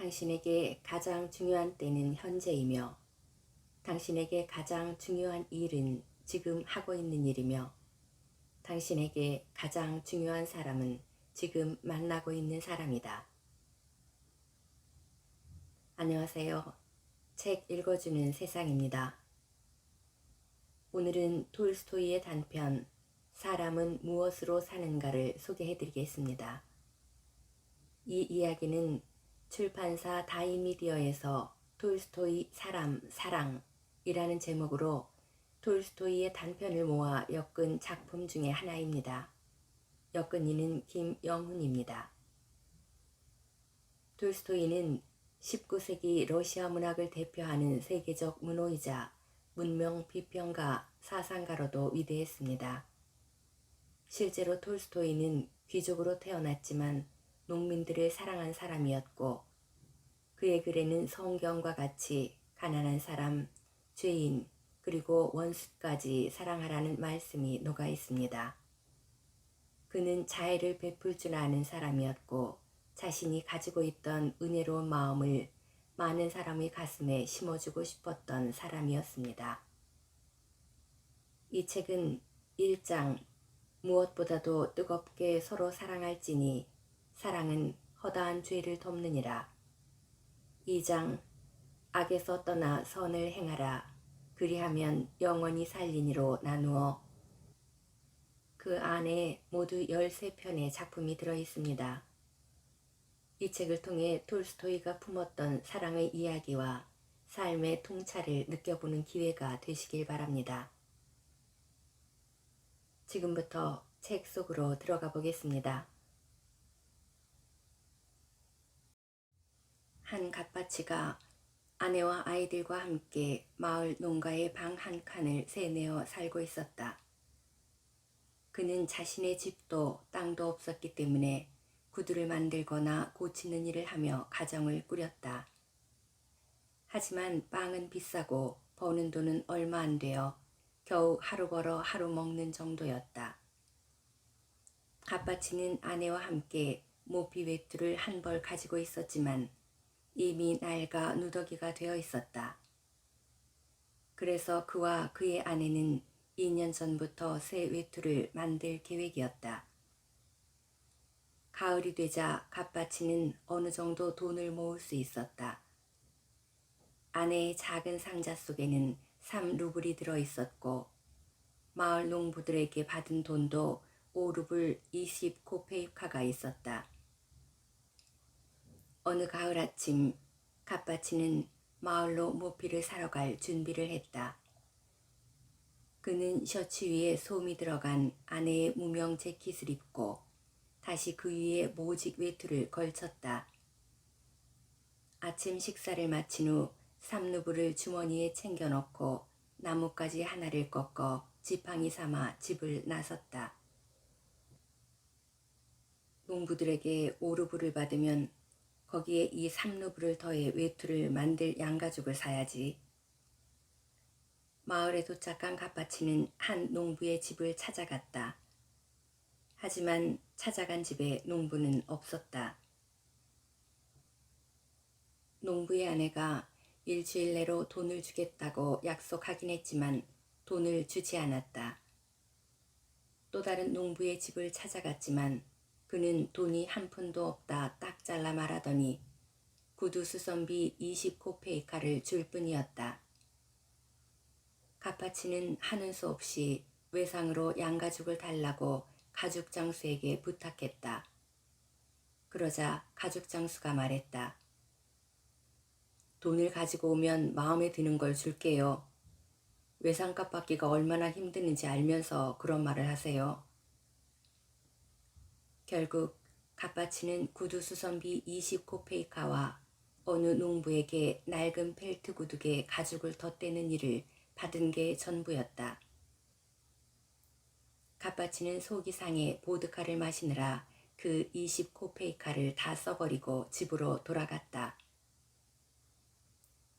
당신에게 가장 중요한 때는 현재이며 당신에게 가장 중요한 일은 지금 하고 있는 일이며 당신에게 가장 중요한 사람은 지금 만나고 있는 사람이다. 안녕하세요. 책 읽어주는 세상입니다. 오늘은 톨스토이의 단편 사람은 무엇으로 사는가를 소개해드리겠습니다. 이 이야기는 출판사 다이미디어에서 톨스토이 사람, 사랑이라는 제목으로 톨스토이의 단편을 모아 엮은 작품 중의 하나입니다. 엮은 이는 김영훈입니다. 톨스토이는 19세기 러시아 문학을 대표하는 세계적 문호이자 문명 비평가, 사상가로도 위대했습니다. 실제로 톨스토이는 귀족으로 태어났지만 농민들을 사랑한 사람이었고 그의 글에는 성경과 같이 가난한 사람, 죄인, 그리고 원수까지 사랑하라는 말씀이 녹아 있습니다. 그는 자애를 베풀 줄 아는 사람이었고 자신이 가지고 있던 은혜로운 마음을 많은 사람의 가슴에 심어주고 싶었던 사람이었습니다. 이 책은 1장 무엇보다도 뜨겁게 서로 사랑할지니 사랑은 허다한 죄를 덮느니라. 2장 악에서 떠나 선을 행하라. 그리하면 영원히 살리니로 나누어 그 안에 모두 13편의 작품이 들어있습니다. 이 책을 통해 톨스토이가 품었던 사랑의 이야기와 삶의 통찰을 느껴보는 기회가 되시길 바랍니다. 지금부터 책 속으로 들어가 보겠습니다. 한 갓바치가 아내와 아이들과 함께 마을 농가의 방 한 칸을 새내어 살고 있었다. 그는 자신의 집도 땅도 없었기 때문에 구두를 만들거나 고치는 일을 하며 가정을 꾸렸다. 하지만 빵은 비싸고 버는 돈은 얼마 안 되어 겨우 하루 벌어 하루 먹는 정도였다. 갓바치는 아내와 함께 모피 외투를 한 벌 가지고 있었지만 이미 낡아 누더기가 되어 있었다. 그래서 그와 그의 아내는 2년 전부터 새 외투를 만들 계획이었다. 가을이 되자 갓바치는 어느 정도 돈을 모을 수 있었다. 아내의 작은 상자 속에는 3루블이 들어있었고 마을 농부들에게 받은 돈도 5루블 20코페이카가 있었다. 어느 가을 아침 갓바치는 마을로 모피를 사러 갈 준비를 했다. 그는 셔츠 위에 솜이 들어간 아내의 무명 재킷을 입고 다시 그 위에 모직 외투를 걸쳤다. 아침 식사를 마친 후 3루블을 주머니에 챙겨 넣고 나뭇가지 하나를 꺾어 지팡이 삼아 집을 나섰다. 농부들에게 5루블을 받으면 거기에 이 3루블을 더해 외투를 만들 양가죽을 사야지. 마을에 도착한 갓바치는 한 농부의 집을 찾아갔다. 하지만 찾아간 집에 농부는 없었다. 농부의 아내가 일주일 내로 돈을 주겠다고 약속하긴 했지만 돈을 주지 않았다. 또 다른 농부의 집을 찾아갔지만 그는 돈이 한 푼도 없다 딱 잘라 말하더니 구두 수선비 20코페이카를 줄 뿐이었다. 갓바치는 하는 수 없이 외상으로 양가죽을 달라고 가죽장수에게 부탁했다. 그러자 가죽장수가 말했다. 돈을 가지고 오면 마음에 드는 걸 줄게요. 외상값 받기가 얼마나 힘드는지 알면서 그런 말을 하세요. 결국 갓바치는 구두 수선비 20코페이카와 어느 농부에게 낡은 펠트 구두에 가죽을 덧대는 일을 받은 게 전부였다. 갓바치는 속이 상해 보드카를 마시느라 그 20코페이카를 다 써버리고 집으로 돌아갔다.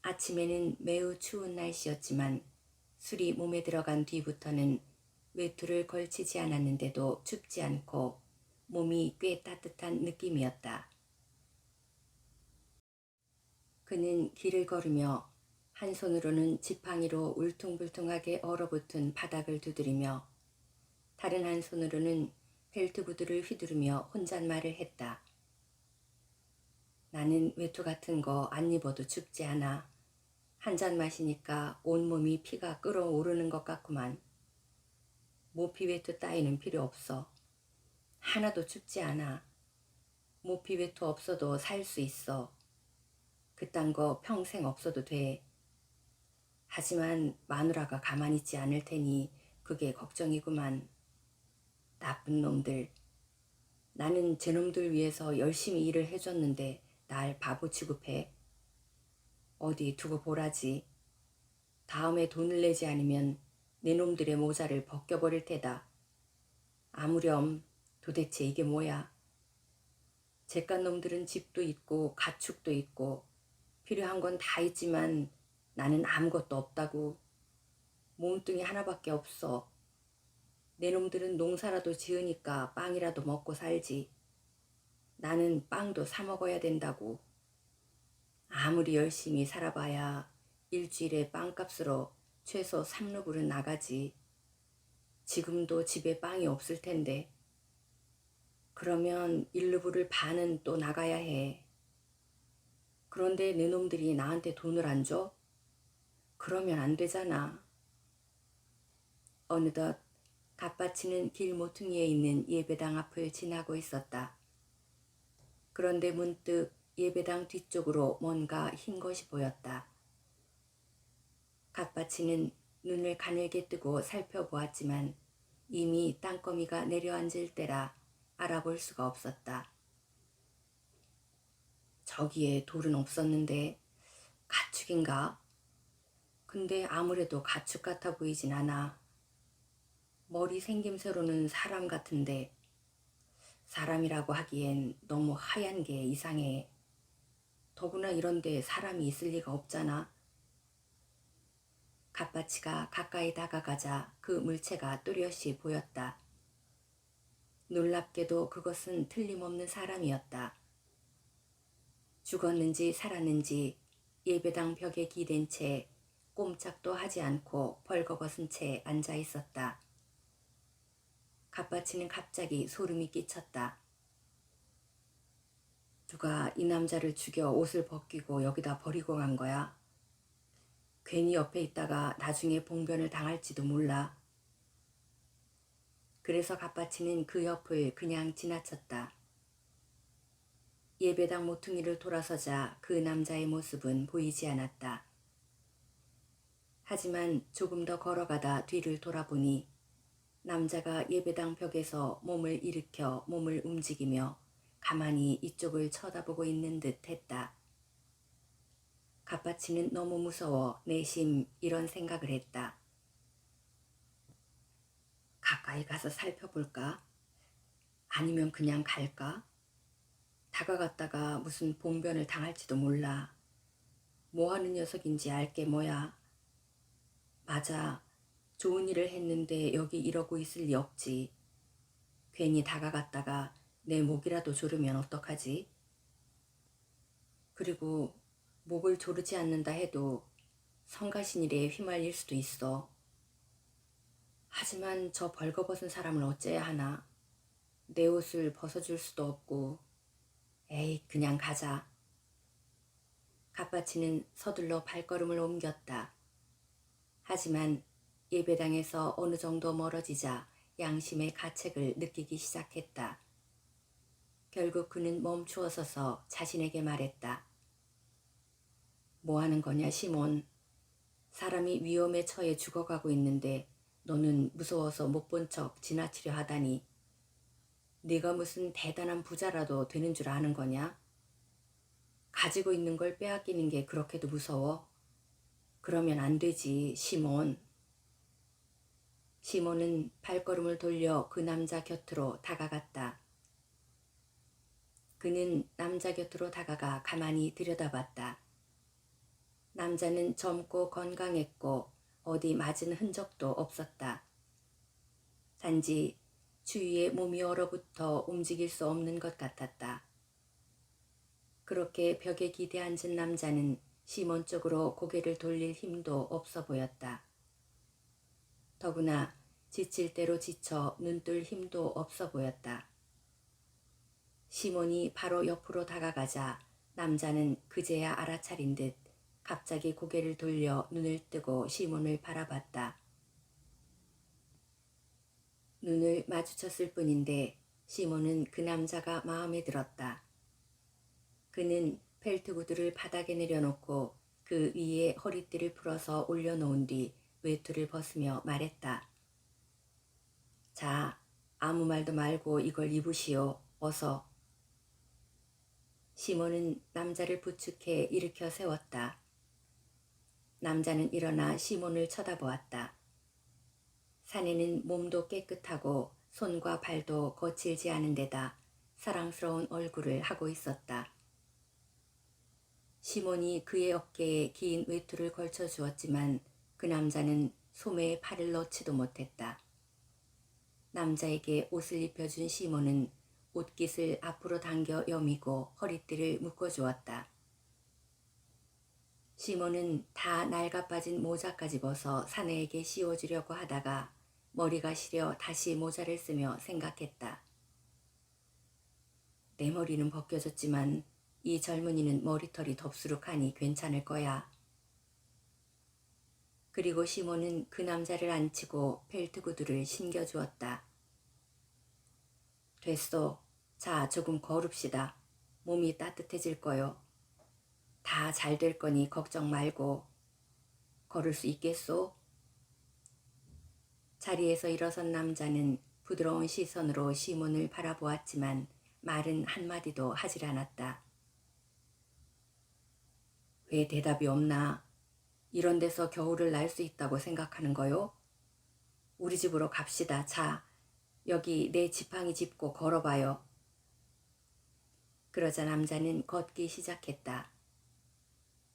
아침에는 매우 추운 날씨였지만 술이 몸에 들어간 뒤부터는 외투를 걸치지 않았는데도 춥지 않고 몸이 꽤 따뜻한 느낌이었다. 그는 길을 걸으며 한 손으로는 지팡이로 울퉁불퉁하게 얼어붙은 바닥을 두드리며 다른 한 손으로는 벨트 구두를 휘두르며 혼잣말을 했다. 나는 외투 같은 거 안 입어도 춥지 않아. 한 잔 마시니까 온몸이 피가 끓어오르는 것 같구만. 모피 외투 따위는 필요 없어. 하나도 춥지 않아. 모피 외투 없어도 살 수 있어. 그딴 거 평생 없어도 돼. 하지만 마누라가 가만히 있지 않을 테니 그게 걱정이구만. 나쁜 놈들. 나는 제 놈들 위해서 열심히 일을 해줬는데 날 바보 취급해. 어디 두고 보라지. 다음에 돈을 내지 않으면 내 놈들의 모자를 벗겨버릴 테다. 아무렴. 도대체 이게 뭐야. 제깟 놈들은 집도 있고 가축도 있고 필요한 건 다 있지만 나는 아무것도 없다고. 몸뚱이 하나밖에 없어. 내 놈들은 농사라도 지으니까 빵이라도 먹고 살지. 나는 빵도 사 먹어야 된다고. 아무리 열심히 살아봐야 일주일에 빵값으로 최소 3루블은 나가지. 지금도 집에 빵이 없을 텐데. 그러면 1루블을 반은 또 나가야 해. 그런데 내 놈들이 나한테 돈을 안 줘? 그러면 안 되잖아. 어느덧 갓바치는 길 모퉁이에 있는 예배당 앞을 지나고 있었다. 그런데 문득 예배당 뒤쪽으로 뭔가 흰 것이 보였다. 갓바치는 눈을 가늘게 뜨고 살펴보았지만 이미 땅거미가 내려앉을 때라 알아볼 수가 없었다. 저기에 돌은 없었는데 가축인가? 근데 아무래도 가축 같아 보이진 않아. 머리 생김새로는 사람 같은데 사람이라고 하기엔 너무 하얀 게 이상해. 더구나 이런데 사람이 있을 리가 없잖아. 갓바치가 가까이 다가가자 그 물체가 뚜렷이 보였다. 놀랍게도 그것은 틀림없는 사람이었다. 죽었는지 살았는지 예배당 벽에 기댄 채 꼼짝도 하지 않고 벌거벗은 채 앉아 있었다. 갓바치는 갑자기 소름이 끼쳤다. 누가 이 남자를 죽여 옷을 벗기고 여기다 버리고 간 거야? 괜히 옆에 있다가 나중에 봉변을 당할지도 몰라. 그래서 갓바치는 그 옆을 그냥 지나쳤다. 예배당 모퉁이를 돌아서자 그 남자의 모습은 보이지 않았다. 하지만 조금 더 걸어가다 뒤를 돌아보니 남자가 예배당 벽에서 몸을 일으켜 몸을 움직이며 가만히 이쪽을 쳐다보고 있는 듯 했다. 갓바치는 너무 무서워 내심 이런 생각을 했다. 가까이 가서 살펴볼까? 아니면 그냥 갈까? 다가갔다가 무슨 봉변을 당할지도 몰라. 뭐하는 녀석인지 알게 뭐야. 맞아. 좋은 일을 했는데 여기 이러고 있을 리 없지. 괜히 다가갔다가 내 목이라도 조르면 어떡하지? 그리고 목을 조르지 않는다 해도 성가신 일에 휘말릴 수도 있어. 하지만 저 벌거벗은 사람을 어째야 하나. 내 옷을 벗어줄 수도 없고. 에이, 그냥 가자. 갓바치는 서둘러 발걸음을 옮겼다. 하지만 예배당에서 어느 정도 멀어지자 양심의 가책을 느끼기 시작했다. 결국 그는 멈추어 서서 자신에게 말했다. 뭐 하는 거냐, 시몬. 사람이 위험에 처해 죽어가고 있는데 너는 무서워서 못 본 척 지나치려 하다니. 네가 무슨 대단한 부자라도 되는 줄 아는 거냐? 가지고 있는 걸 빼앗기는 게 그렇게도 무서워? 그러면 안 되지, 시몬. 시몬은 발걸음을 돌려 그 남자 곁으로 다가갔다. 그는 남자 곁으로 다가가 가만히 들여다봤다. 남자는 젊고 건강했고 어디 맞은 흔적도 없었다. 단지 주위에 몸이 얼어붙어 움직일 수 없는 것 같았다. 그렇게 벽에 기대앉은 남자는 시몬 쪽으로 고개를 돌릴 힘도 없어 보였다. 더구나 지칠 대로 지쳐 눈뜰 힘도 없어 보였다. 시몬이 바로 옆으로 다가가자 남자는 그제야 알아차린 듯 갑자기 고개를 돌려 눈을 뜨고 시몬을 바라봤다. 눈을 마주쳤을 뿐인데 시몬은 그 남자가 마음에 들었다. 그는 벨트 구두를 바닥에 내려놓고 그 위에 허리띠를 풀어서 올려놓은 뒤 외투를 벗으며 말했다. 자, 아무 말도 말고 이걸 입으시오. 어서. 시몬은 남자를 부축해 일으켜 세웠다. 남자는 일어나 시몬을 쳐다보았다. 사내는 몸도 깨끗하고 손과 발도 거칠지 않은 데다 사랑스러운 얼굴을 하고 있었다. 시몬이 그의 어깨에 긴 외투를 걸쳐 주었지만 그 남자는 소매에 팔을 넣지도 못했다. 남자에게 옷을 입혀준 시몬은 옷깃을 앞으로 당겨 여미고 허리띠를 묶어주었다. 시몬은 다 낡아빠진 모자까지 벗어 사내에게 씌워주려고 하다가 머리가 시려 다시 모자를 쓰며 생각했다. 내 머리는 벗겨졌지만 이 젊은이는 머리털이 덥수룩하니 괜찮을 거야. 그리고 시몬은 그 남자를 앉히고 벨트 구두를 신겨주었다. 됐어. 자, 조금 걸읍시다. 몸이 따뜻해질 거요. 다 잘 될 거니 걱정 말고. 걸을 수 있겠소? 자리에서 일어선 남자는 부드러운 시선으로 시몬을 바라보았지만 말은 한마디도 하질 않았다. 왜 대답이 없나? 이런 데서 겨울을 날 수 있다고 생각하는 거요? 우리 집으로 갑시다. 자, 여기 내 지팡이 짚고 걸어봐요. 그러자 남자는 걷기 시작했다.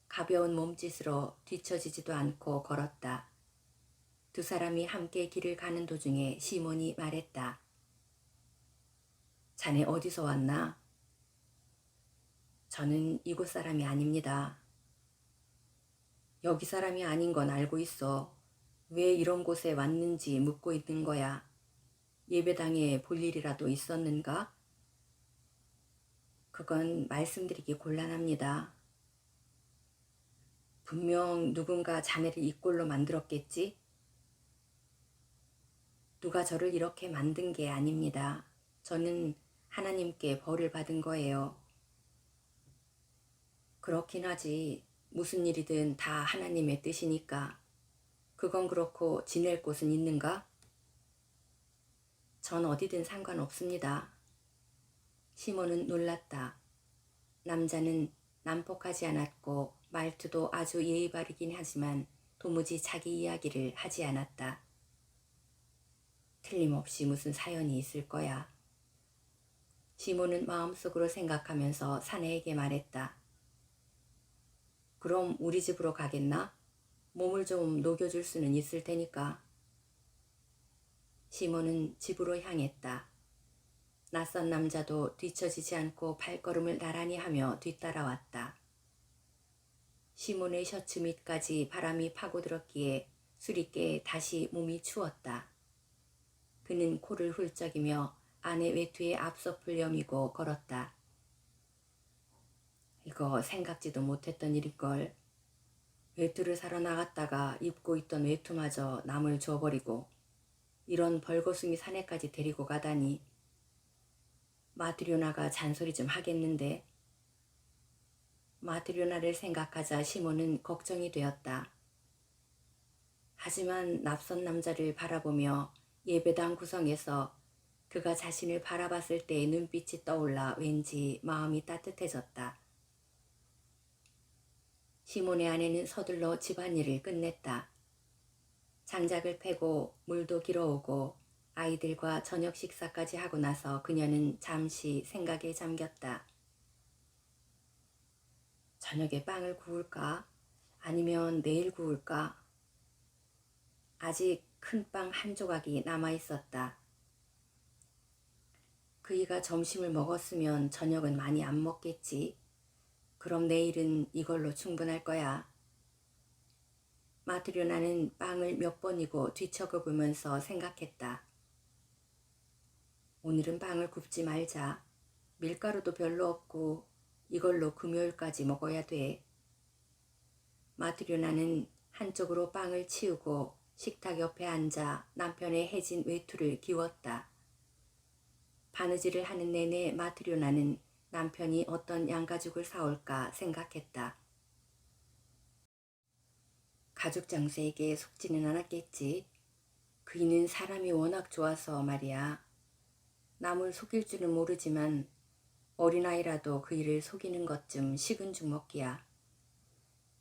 가벼운 몸짓으로 뒤처지지도 않고 걸었다. 두 사람이 함께 길을 가는 도중에 시몬이 말했다. 자네 어디서 왔나? 저는 이곳 사람이 아닙니다. 여기 사람이 아닌 건 알고 있어. 왜 이런 곳에 왔는지 묻고 있는 거야. 예배당에 볼 일이라도 있었는가? 그건 말씀드리기 곤란합니다. 분명 누군가 자네를 이 꼴로 만들었겠지? 누가 저를 이렇게 만든 게 아닙니다. 저는 하나님께 벌을 받은 거예요. 그렇긴 하지. 무슨 일이든 다 하나님의 뜻이니까. 그건 그렇고 지낼 곳은 있는가? 전 어디든 상관없습니다. 시몬은 놀랐다. 남자는 난폭하지 않았고 말투도 아주 예의 바르긴 하지만 도무지 자기 이야기를 하지 않았다. 틀림없이 무슨 사연이 있을 거야. 시몬은 마음속으로 생각하면서 사내에게 말했다. 그럼 우리 집으로 가겠나? 몸을 좀 녹여줄 수는 있을 테니까. 시몬은 집으로 향했다. 낯선 남자도 뒤처지지 않고 발걸음을 나란히 하며 뒤따라왔다. 시몬의 셔츠 밑까지 바람이 파고들었기에 수리께 다시 몸이 추웠다. 그는 코를 훌쩍이며 안의 외투에 앞서풀 여미고 걸었다. 이거 생각지도 못했던 일일걸. 외투를 사러 나갔다가 입고 있던 외투마저 남을 줘버리고 이런 벌거숭이 사내까지 데리고 가다니. 마트리오나가 잔소리 좀 하겠는데. 마트리오나를 생각하자 시몬은 걱정이 되었다. 하지만 낯선 남자를 바라보며 예배당 구성에서 그가 자신을 바라봤을 때의 눈빛이 떠올라 왠지 마음이 따뜻해졌다. 시몬의 아내는 서둘러 집안일을 끝냈다. 장작을 패고 물도 길어오고 아이들과 저녁 식사까지 하고 나서 그녀는 잠시 생각에 잠겼다. 저녁에 빵을 구울까? 아니면 내일 구울까? 아직 큰 빵 한 조각이 남아있었다. 그이가 점심을 먹었으면 저녁은 많이 안 먹겠지. 그럼 내일은 이걸로 충분할 거야. 마트료나는 빵을 몇 번이고 뒤척어보면서 생각했다. 오늘은 빵을 굽지 말자. 밀가루도 별로 없고 이걸로 금요일까지 먹어야 돼. 마트료나는 한쪽으로 빵을 치우고 식탁 옆에 앉아 남편의 해진 외투를 기웠다. 바느질을 하는 내내 마트료나는 남편이 어떤 양가죽을 사올까 생각했다. 가죽 장수에게 속지는 않았겠지. 그이는 사람이 워낙 좋아서 말이야. 남을 속일 줄은 모르지만 어린아이라도 그이를 속이는 것 좀 식은 죽 먹기야.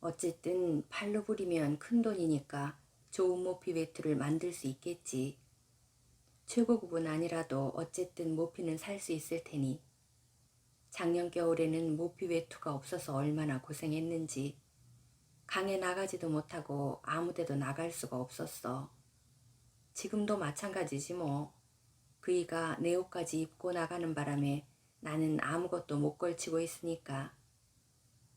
어쨌든 팔로 부리면 큰돈이니까 좋은 모피 외투를 만들 수 있겠지. 최고급은 아니라도 어쨌든 모피는 살 수 있을 테니. 작년 겨울에는 모피 외투가 없어서 얼마나 고생했는지. 강에 나가지도 못하고 아무데도 나갈 수가 없었어. 지금도 마찬가지지 뭐. 그이가 내 옷까지 입고 나가는 바람에 나는 아무것도 못 걸치고 있으니까.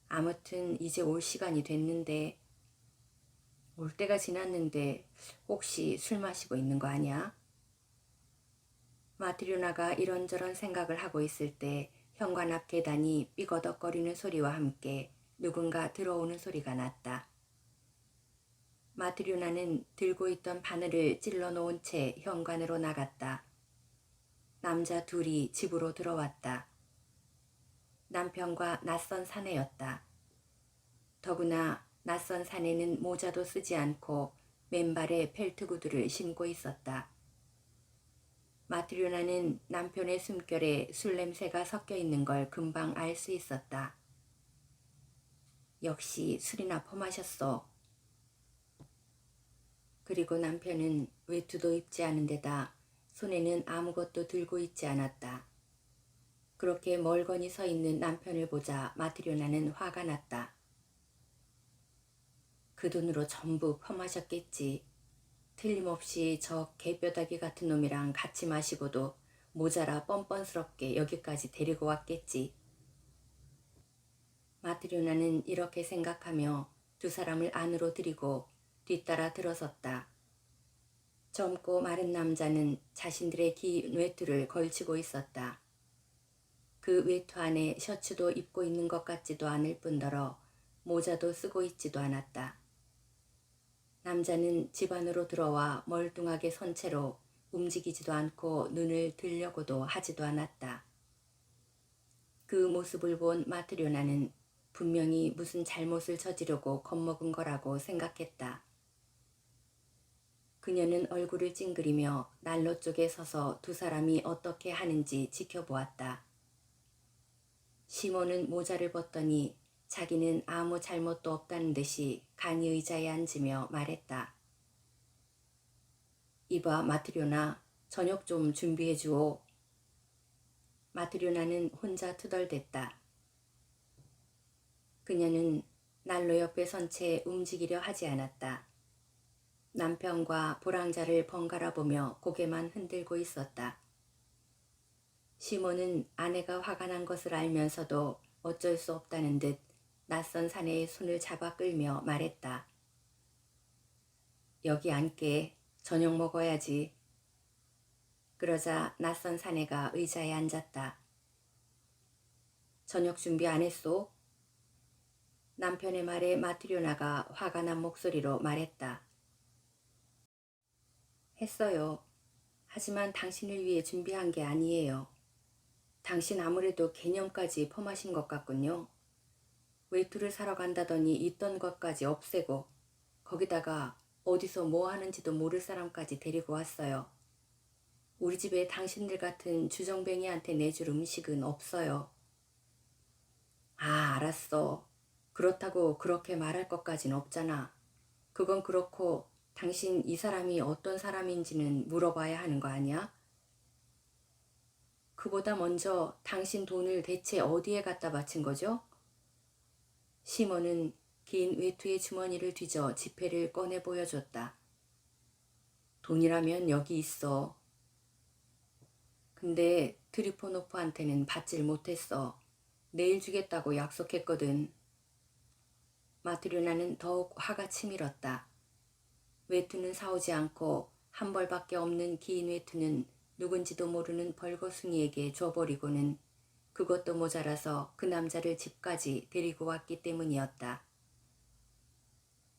아무튼 이제 올 시간이 됐는데, 올 때가 지났는데 혹시 술 마시고 있는 거 아니야? 마트료나가 이런저런 생각을 하고 있을 때 현관 앞 계단이 삐거덕거리는 소리와 함께 누군가 들어오는 소리가 났다. 마트료나는 들고 있던 바늘을 찔러 놓은 채 현관으로 나갔다. 남자 둘이 집으로 들어왔다. 남편과 낯선 사내였다. 더구나 낯선 사내는 모자도 쓰지 않고 맨발에 펠트 구두를 신고 있었다. 마트료나는 남편의 숨결에 술 냄새가 섞여 있는 걸 금방 알 수 있었다. 역시 술이나 퍼마셨어. 그리고 남편은 외투도 입지 않은 데다 손에는 아무것도 들고 있지 않았다. 그렇게 멀거니 서 있는 남편을 보자 마트료나는 화가 났다. 그 돈으로 전부 퍼마셨겠지. 틀림없이 저 개뼈다귀 같은 놈이랑 같이 마시고도 모자라 뻔뻔스럽게 여기까지 데리고 왔겠지. 마트료나는 이렇게 생각하며 두 사람을 안으로 들이고 뒤따라 들어섰다. 젊고 마른 남자는 자신들의 긴 외투를 걸치고 있었다. 그 외투 안에 셔츠도 입고 있는 것 같지도 않을 뿐더러 모자도 쓰고 있지도 않았다. 남자는 집 안으로 들어와 멀뚱하게 선 채로 움직이지도 않고 눈을 들려고도 하지도 않았다. 그 모습을 본 마트료나는 분명히 무슨 잘못을 저지르고 겁먹은 거라고 생각했다. 그녀는 얼굴을 찡그리며 난로 쪽에 서서 두 사람이 어떻게 하는지 지켜보았다. 시몬은 모자를 벗더니 자기는 아무 잘못도 없다는 듯이 간이 의자에 앉으며 말했다. 이봐 마트료나, 저녁 좀 준비해 주오. 마트료나는 혼자 투덜댔다. 그녀는 난로 옆에 선 채 움직이려 하지 않았다. 남편과 보랑자를 번갈아 보며 고개만 흔들고 있었다. 시몬은 아내가 화가 난 것을 알면서도 어쩔 수 없다는 듯 낯선 사내의 손을 잡아 끌며 말했다. 여기 앉게. 저녁 먹어야지. 그러자 낯선 사내가 의자에 앉았다. 저녁 준비 안 했소? 남편의 말에 마트료나가 화가 난 목소리로 말했다. 했어요. 하지만 당신을 위해 준비한 게 아니에요. 당신 아무래도 개념까지 펌하신 것 같군요. 외투를 사러 간다더니 있던 것까지 없애고 거기다가 어디서 뭐 하는지도 모를 사람까지 데리고 왔어요. 우리 집에 당신들 같은 주정뱅이한테 내줄 음식은 없어요. 아, 알았어. 그렇다고 그렇게 말할 것까진 없잖아. 그건 그렇고 당신 이 사람이 어떤 사람인지는 물어봐야 하는 거 아니야? 그보다 먼저 당신 돈을 대체 어디에 갖다 바친 거죠? 시몬은 긴 외투의 주머니를 뒤져 지폐를 꺼내 보여줬다. 돈이라면 여기 있어. 근데 트리포노프한테는 받질 못했어. 내일 주겠다고 약속했거든. 마트료나는 더욱 화가 치밀었다. 외투는 사오지 않고 한 벌밖에 없는 긴 외투는 누군지도 모르는 벌거숭이에게 줘버리고는 그것도 모자라서 그 남자를 집까지 데리고 왔기 때문이었다.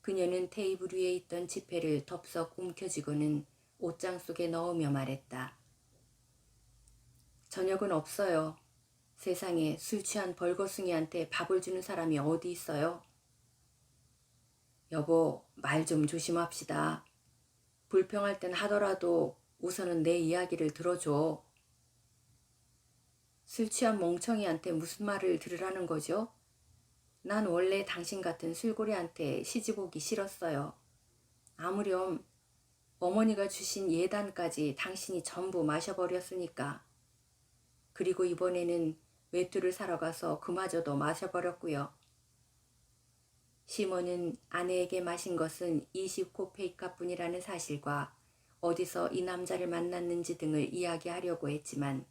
그녀는 테이블 위에 있던 지폐를 덥석 움켜쥐고는 옷장 속에 넣으며 말했다. 저녁은 없어요. 세상에 술 취한 벌거숭이한테 밥을 주는 사람이 어디 있어요? 여보, 말 좀 조심합시다. 불평할 땐 하더라도 우선은 내 이야기를 들어줘. 술 취한 멍청이한테 무슨 말을 들으라는 거죠? 난 원래 당신 같은 술고래한테 시집 오기 싫었어요. 아무렴 어머니가 주신 예단까지 당신이 전부 마셔버렸으니까. 그리고 이번에는 외투를 사러 가서 그마저도 마셔버렸고요. 시몬은 아내에게 마신 것은 20코페이카뿐이라는 사실과 어디서 이 남자를 만났는지 등을 이야기하려고 했지만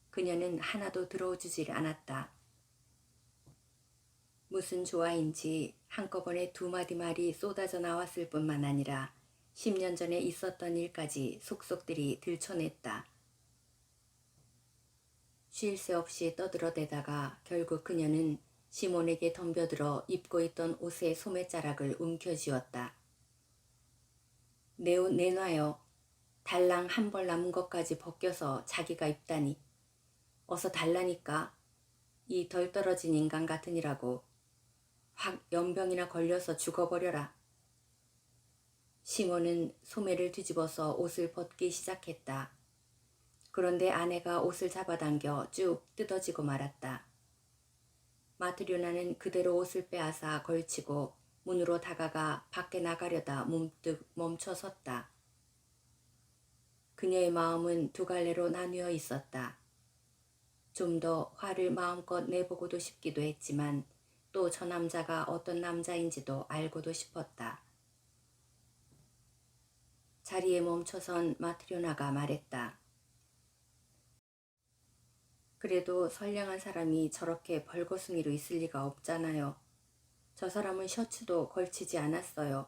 그녀는 하나도 들어주질 않았다. 무슨 조화인지 한꺼번에 두 마디 말이 쏟아져 나왔을 뿐만 아니라 10년 전에 있었던 일까지 속속들이 들춰냈다. 쉴 새 없이 떠들어대다가 결국 그녀는 시몬에게 덤벼들어 입고 있던 옷의 소매자락을 움켜쥐었다. 내 옷 내놔요. 달랑 한 벌 남은 것까지 벗겨서 자기가 입다니. 어서 달라니까. 이 덜 떨어진 인간 같으니라고. 확 연병이나 걸려서 죽어버려라. 시몬은 소매를 뒤집어서 옷을 벗기 시작했다. 그런데 아내가 옷을 잡아당겨 쭉 뜯어지고 말았다. 마트료나는 그대로 옷을 빼앗아 걸치고 문으로 다가가 밖에 나가려다 문득 멈춰 섰다. 그녀의 마음은 두 갈래로 나뉘어 있었다. 좀 더 화를 마음껏 내보고도 싶기도 했지만 또 저 남자가 어떤 남자인지도 알고도 싶었다. 자리에 멈춰선 마트료나가 말했다. 그래도 선량한 사람이 저렇게 벌거숭이로 있을 리가 없잖아요. 저 사람은 셔츠도 걸치지 않았어요.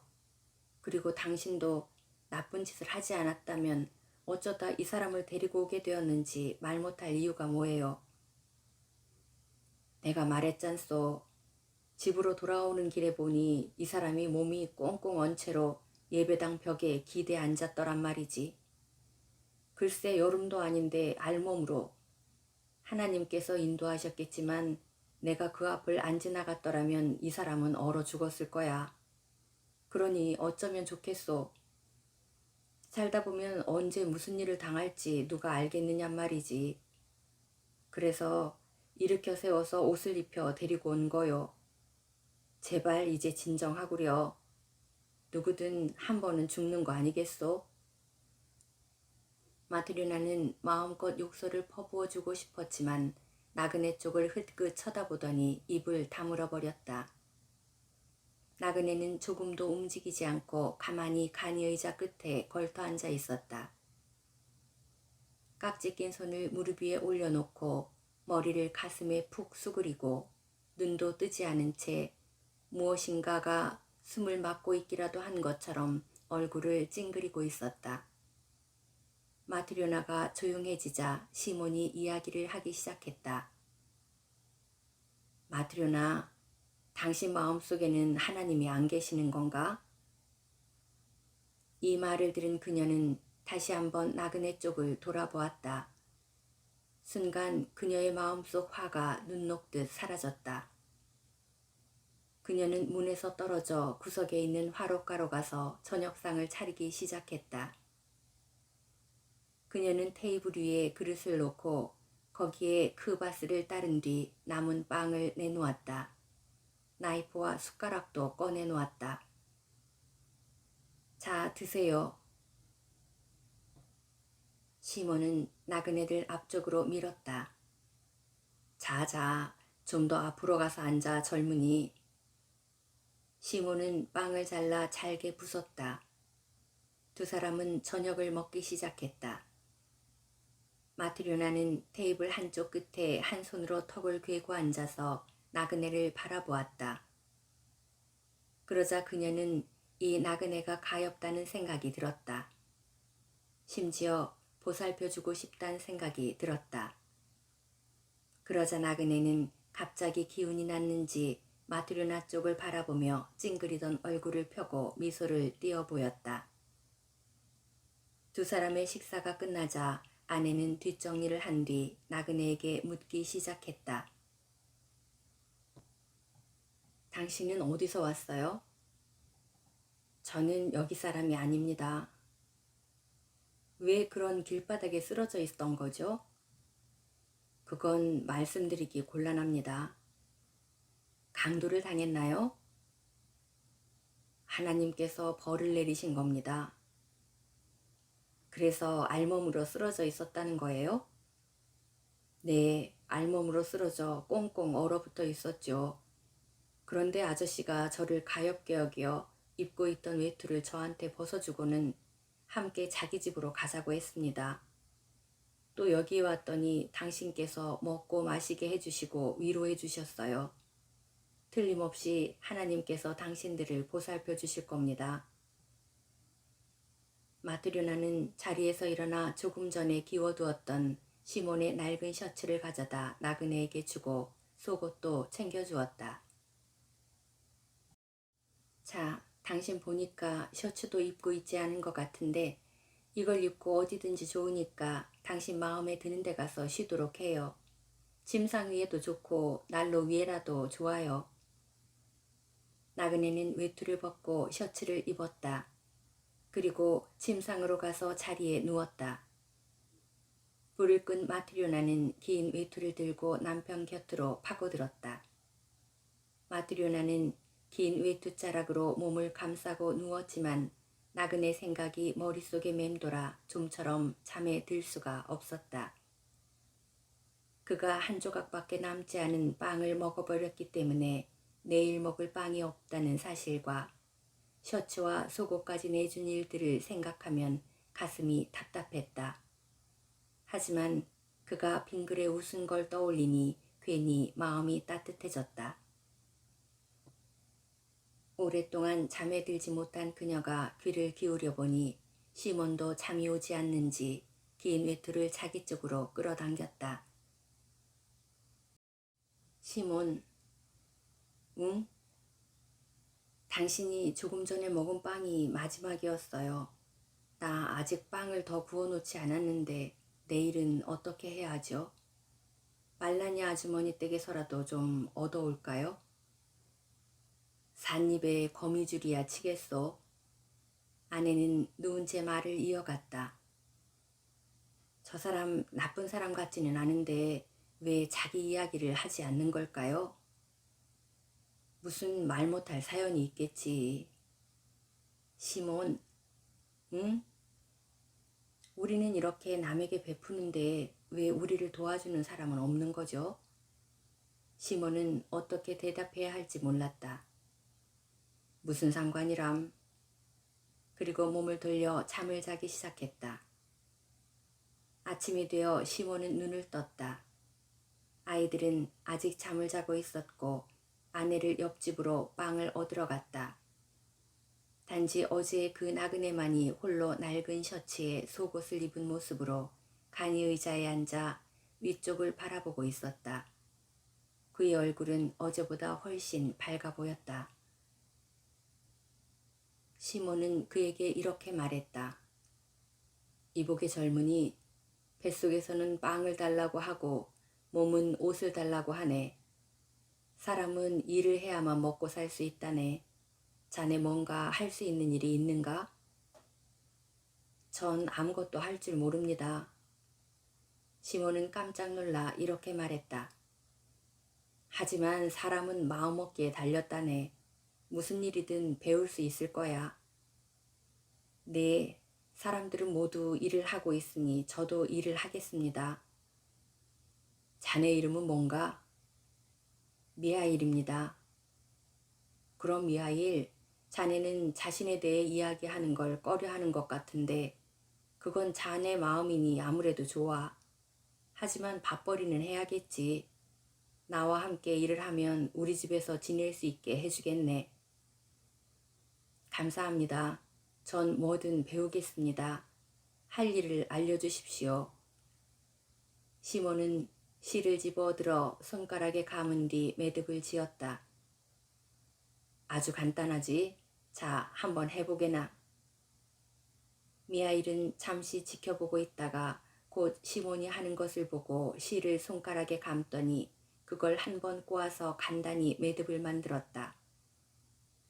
그리고 당신도 나쁜 짓을 하지 않았다면 어쩌다 이 사람을 데리고 오게 되었는지 말 못할 이유가 뭐예요? 내가 말했잖소. 집으로 돌아오는 길에 보니 이 사람이 몸이 꽁꽁 언 채로 예배당 벽에 기대 앉았더란 말이지. 글쎄 여름도 아닌데 알몸으로. 하나님께서 인도하셨겠지만 내가 그 앞을 안 지나갔더라면 이 사람은 얼어 죽었을 거야. 그러니 어쩌면 좋겠소. 살다 보면 언제 무슨 일을 당할지 누가 알겠느냔 말이지. 그래서 일으켜 세워서 옷을 입혀 데리고 온 거요. 제발 이제 진정하구려. 누구든 한 번은 죽는 거 아니겠소? 마트리나는 마음껏 욕설을 퍼부어주고 싶었지만 나그네 쪽을 흘끗 쳐다보더니 입을 다물어 버렸다. 나그네는 조금도 움직이지 않고 가만히 간이의자 끝에 걸터 앉아 있었다. 깍지 낀 손을 무릎 위에 올려놓고 머리를 가슴에 푹 수그리고 눈도 뜨지 않은 채 무엇인가가 숨을 막고 있기라도 한 것처럼 얼굴을 찡그리고 있었다. 마트료나가 조용해지자 시몬이 이야기를 하기 시작했다. 마트료나, 당신 마음속에는 하나님이 안 계시는 건가? 이 말을 들은 그녀는 다시 한번 나그네 쪽을 돌아보았다. 순간 그녀의 마음속 화가 눈 녹듯 사라졌다. 그녀는 문에서 떨어져 구석에 있는 화롯가로 가서 저녁상을 차리기 시작했다. 그녀는 테이블 위에 그릇을 놓고 거기에 크바스를 따른 뒤 남은 빵을 내놓았다. 나이프와 숟가락도 꺼내놓았다. 자, 드세요. 시몬은 나그네들 앞쪽으로 밀었다. 자자, 좀 더 앞으로 가서 앉아 젊은이. 시몬은 빵을 잘라 잘게 부쉈다. 두 사람은 저녁을 먹기 시작했다. 마트료나는 테이블 한쪽 끝에 한 손으로 턱을 괴고 앉아서 나그네를 바라보았다. 그러자 그녀는 이 나그네가 가엾다는 생각이 들었다. 심지어 보살펴주고 싶다는 생각이 들었다. 그러자 나그네는 갑자기 기운이 났는지 마트료나 쪽을 바라보며 찡그리던 얼굴을 펴고 미소를 띄어 보였다. 두 사람의 식사가 끝나자 아내는 뒷정리를 한 뒤 나그네에게 묻기 시작했다. 당신은 어디서 왔어요? 저는 여기 사람이 아닙니다. 왜 그런 길바닥에 쓰러져 있던 거죠? 그건 말씀드리기 곤란합니다. 강도를 당했나요? 하나님께서 벌을 내리신 겁니다. 그래서 알몸으로 쓰러져 있었다는 거예요? 네, 알몸으로 쓰러져 꽁꽁 얼어붙어 있었죠. 그런데 아저씨가 저를 가엾게 여겨 입고 있던 외투를 저한테 벗어주고는 함께 자기 집으로 가자고 했습니다. 또 여기 왔더니 당신께서 먹고 마시게 해주시고 위로해 주셨어요. 틀림없이 하나님께서 당신들을 보살펴 주실 겁니다. 마트료나는 자리에서 일어나 조금 전에 기워두었던 시몬의 낡은 셔츠를 가져다 나그네에게 주고 속옷도 챙겨주었다. 자, 당신 보니까 셔츠도 입고 있지 않은 것 같은데 이걸 입고 어디든지 좋으니까 당신 마음에 드는 데 가서 쉬도록 해요. 침상 위에도 좋고 난로 위에라도 좋아요. 나그네는 외투를 벗고 셔츠를 입었다. 그리고 침상으로 가서 자리에 누웠다. 불을 끈 마트료나는 긴 외투를 들고 남편 곁으로 파고들었다. 마트료나는 긴 외투자락으로 몸을 감싸고 누웠지만 나그네 생각이 머릿속에 맴돌아 좀처럼 잠에 들 수가 없었다. 그가 한 조각밖에 남지 않은 빵을 먹어버렸기 때문에 내일 먹을 빵이 없다는 사실과 셔츠와 속옷까지 내준 일들을 생각하면 가슴이 답답했다. 하지만 그가 빙그레 웃은 걸 떠올리니 괜히 마음이 따뜻해졌다. 오랫동안 잠에 들지 못한 그녀가 귀를 기울여 보니 시몬도 잠이 오지 않는지 긴 외투를 자기 쪽으로 끌어당겼다. 시몬, 응? 당신이 조금 전에 먹은 빵이 마지막이었어요. 나 아직 빵을 더 구워놓지 않았는데 내일은 어떻게 해야 하죠? 말라니 아주머니 댁에서라도 좀 얻어올까요? 삿입에 거미줄이야 치겠소. 아내는 누운 채 말을 이어갔다. 저 사람 나쁜 사람 같지는 않은데 왜 자기 이야기를 하지 않는 걸까요? 무슨 말 못할 사연이 있겠지. 시몬, 응? 우리는 이렇게 남에게 베푸는데 왜 우리를 도와주는 사람은 없는 거죠? 시몬은 어떻게 대답해야 할지 몰랐다. 무슨 상관이람? 그리고 몸을 돌려 잠을 자기 시작했다. 아침이 되어 시몬은 눈을 떴다. 아이들은 아직 잠을 자고 있었고 아내를 옆집으로 빵을 얻으러 갔다. 단지 어제 그 나그네만이 홀로 낡은 셔츠에 속옷을 입은 모습으로 간이 의자에 앉아 위쪽을 바라보고 있었다. 그의 얼굴은 어제보다 훨씬 밝아 보였다. 시몬은 그에게 이렇게 말했다. 이복의 젊은이, 뱃속에서는 빵을 달라고 하고 몸은 옷을 달라고 하네. 사람은 일을 해야만 먹고 살 수 있다네. 자네 뭔가 할 수 있는 일이 있는가? 전 아무것도 할 줄 모릅니다. 시몬은 깜짝 놀라 이렇게 말했다. 하지만 사람은 마음먹기에 달렸다네. 무슨 일이든 배울 수 있을 거야. 네, 사람들은 모두 일을 하고 있으니 저도 일을 하겠습니다. 자네 이름은 뭔가? 미하일입니다. 그럼 미하일, 자네는 자신에 대해 이야기하는 걸 꺼려하는 것 같은데 그건 자네 마음이니 아무래도 좋아. 하지만 밥벌이는 해야겠지. 나와 함께 일을 하면 우리 집에서 지낼 수 있게 해주겠네. 감사합니다. 전 뭐든 배우겠습니다. 할 일을 알려주십시오. 시몬은 실을 집어들어 손가락에 감은 뒤 매듭을 지었다. 아주 간단하지? 자, 한번 해보게나. 미하일은 잠시 지켜보고 있다가 곧 시몬이 하는 것을 보고 실을 손가락에 감더니 그걸 한 번 꼬아서 간단히 매듭을 만들었다.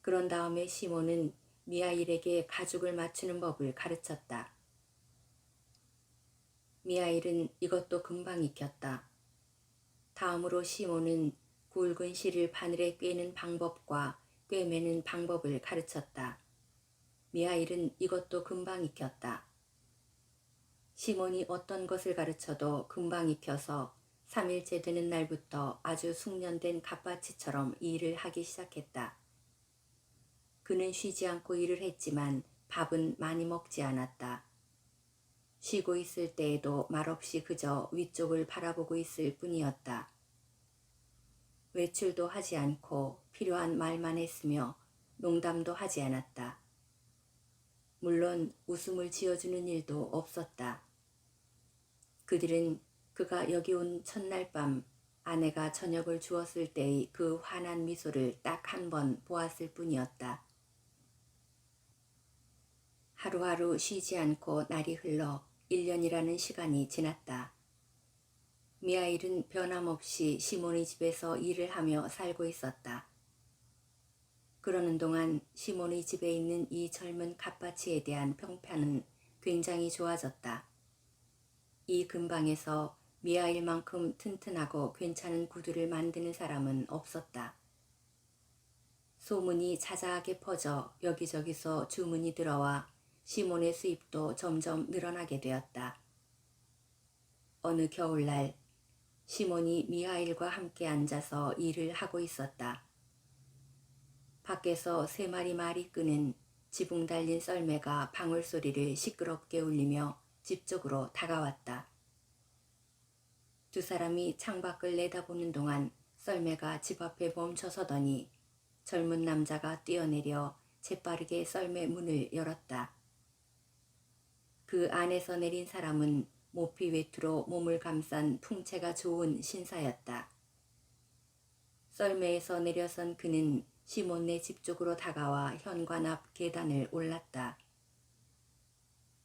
그런 다음에 시몬은 미하일에게 가죽을 맞추는 법을 가르쳤다. 미하일은 이것도 금방 익혔다. 다음으로 시몬은 굵은 실을 바늘에 꿰는 방법과 꿰매는 방법을 가르쳤다. 미하일은 이것도 금방 익혔다. 시몬이 어떤 것을 가르쳐도 금방 익혀서 3일째 되는 날부터 아주 숙련된 갓바치처럼 일을 하기 시작했다. 그는 쉬지 않고 일을 했지만 밥은 많이 먹지 않았다. 쉬고 있을 때에도 말없이 그저 위쪽을 바라보고 있을 뿐이었다. 외출도 하지 않고 필요한 말만 했으며 농담도 하지 않았다. 물론 웃음을 지어주는 일도 없었다. 그들은 그가 여기 온 첫날 밤 아내가 저녁을 주었을 때의 그 환한 미소를 딱 한 번 보았을 뿐이었다. 하루하루 쉬지 않고 날이 흘러 1년이라는 시간이 지났다. 미하일은 변함없이 시몬의 집에서 일을 하며 살고 있었다. 그러는 동안 시몬의 집에 있는 이 젊은 갓바치에 대한 평판은 굉장히 좋아졌다. 이 근방에서 미하일만큼 튼튼하고 괜찮은 구두를 만드는 사람은 없었다. 소문이 자자하게 퍼져 여기저기서 주문이 들어와 시몬의 수입도 점점 늘어나게 되었다. 어느 겨울날 시몬이 미하일과 함께 앉아서 일을 하고 있었다. 밖에서 3마리 말이 끄는 지붕 달린 썰매가 방울소리를 시끄럽게 울리며 집 쪽으로 다가왔다. 두 사람이 창밖을 내다보는 동안 썰매가 집 앞에 멈춰서더니 젊은 남자가 뛰어내려 재빠르게 썰매 문을 열었다. 그 안에서 내린 사람은 모피 외투로 몸을 감싼 풍채가 좋은 신사였다. 썰매에서 내려선 그는 시몬네 집 쪽으로 다가와 현관 앞 계단을 올랐다.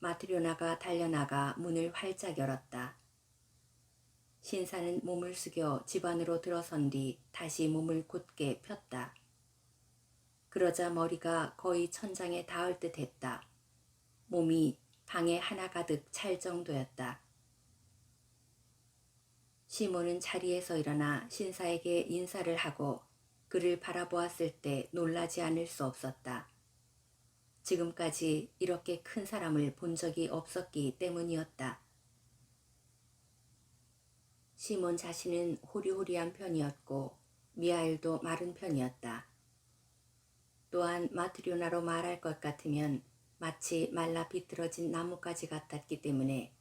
마트료나가 달려나가 문을 활짝 열었다. 신사는 몸을 숙여 집 안으로 들어선 뒤 다시 몸을 곧게 폈다. 그러자 머리가 거의 천장에 닿을 듯 했다. 몸이 방에 하나 가득 찰 정도였다. 시몬은 자리에서 일어나 신사에게 인사를 하고 그를 바라보았을 때 놀라지 않을 수 없었다. 지금까지 이렇게 큰 사람을 본 적이 없었기 때문이었다. 시몬 자신은 호리호리한 편이었고 미하일도 마른 편이었다. 또한 마트료나로 말할 것 같으면 마치 말라 비틀어진 나뭇가지 같았기 때문에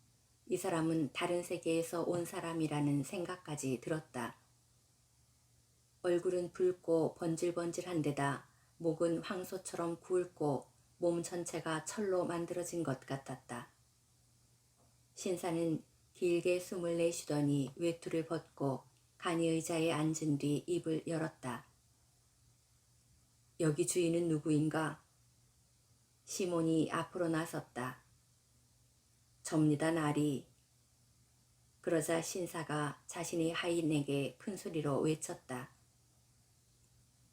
이 사람은 다른 세계에서 온 사람이라는 생각까지 들었다. 얼굴은 붉고 번질번질한 데다 목은 황소처럼 굵고 몸 전체가 철로 만들어진 것 같았다. 신사는 길게 숨을 내쉬더니 외투를 벗고 간이 의자에 앉은 뒤 입을 열었다. 여기 주인은 누구인가? 시몬이 앞으로 나섰다. 접니다, 나리. 그러자 신사가 자신의 하인에게 큰 소리로 외쳤다.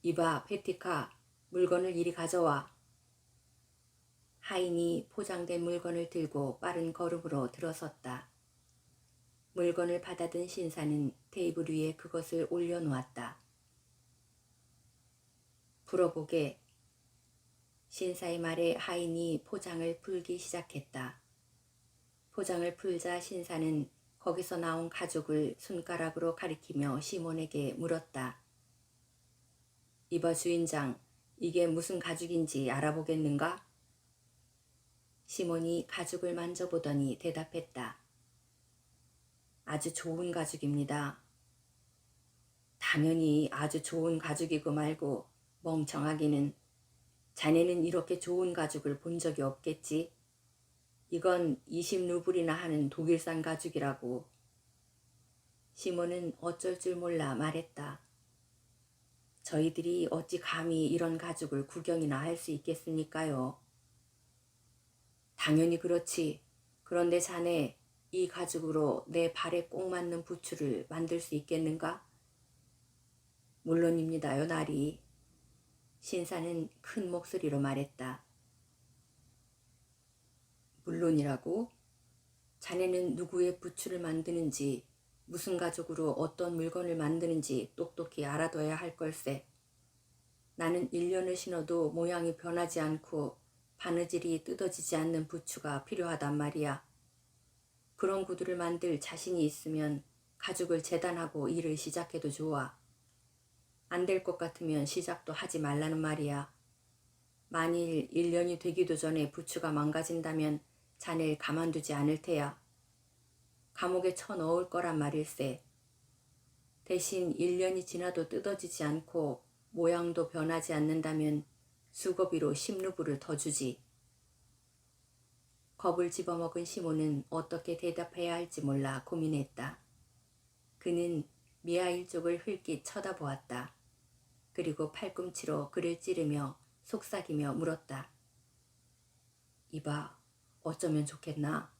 이봐, 페티카, 물건을 이리 가져와. 하인이 포장된 물건을 들고 빠른 걸음으로 들어섰다. 물건을 받아든 신사는 테이블 위에 그것을 올려놓았다. 풀어보게. 신사의 말에 하인이 포장을 풀기 시작했다. 포장을 풀자 신사는 거기서 나온 가죽을 손가락으로 가리키며 시몬에게 물었다. 이봐 주인장, 이게 무슨 가죽인지 알아보겠는가? 시몬이 가죽을 만져보더니 대답했다. 아주 좋은 가죽입니다. 당연히 아주 좋은 가죽이고 말고 멍청하기는. 자네는 이렇게 좋은 가죽을 본 적이 없겠지. 이건 20루블이나 하는 독일산 가죽이라고. 시몬은 어쩔 줄 몰라 말했다. 저희들이 어찌 감히 이런 가죽을 구경이나 할 수 있겠습니까요? 당연히 그렇지. 그런데 자네, 이 가죽으로 내 발에 꼭 맞는 부츠를 만들 수 있겠는가? 물론입니다요, 나리. 신사는 큰 목소리로 말했다. 물론이라고? 자네는 누구의 부츠를 만드는지, 무슨 가죽으로 어떤 물건을 만드는지 똑똑히 알아둬야 할 걸세. 나는 1년을 신어도 모양이 변하지 않고 바느질이 뜯어지지 않는 부츠가 필요하단 말이야. 그런 구두를 만들 자신이 있으면 가죽을 재단하고 일을 시작해도 좋아. 안 될 것 같으면 시작도 하지 말라는 말이야. 만일 1년이 되기도 전에 부츠가 망가진다면 자네를 가만두지 않을 테야. 감옥에 쳐넣을 거란 말일세. 대신 1년이 지나도 뜯어지지 않고 모양도 변하지 않는다면 수고비로 10루블을 더 주지. 겁을 집어먹은 시몬은 어떻게 대답해야 할지 몰라 고민했다. 그는 미하일 쪽을 흘낏 쳐다보았다. 그리고 팔꿈치로 그를 찌르며 속삭이며 물었다. 이봐, 어쩌면 좋겠나?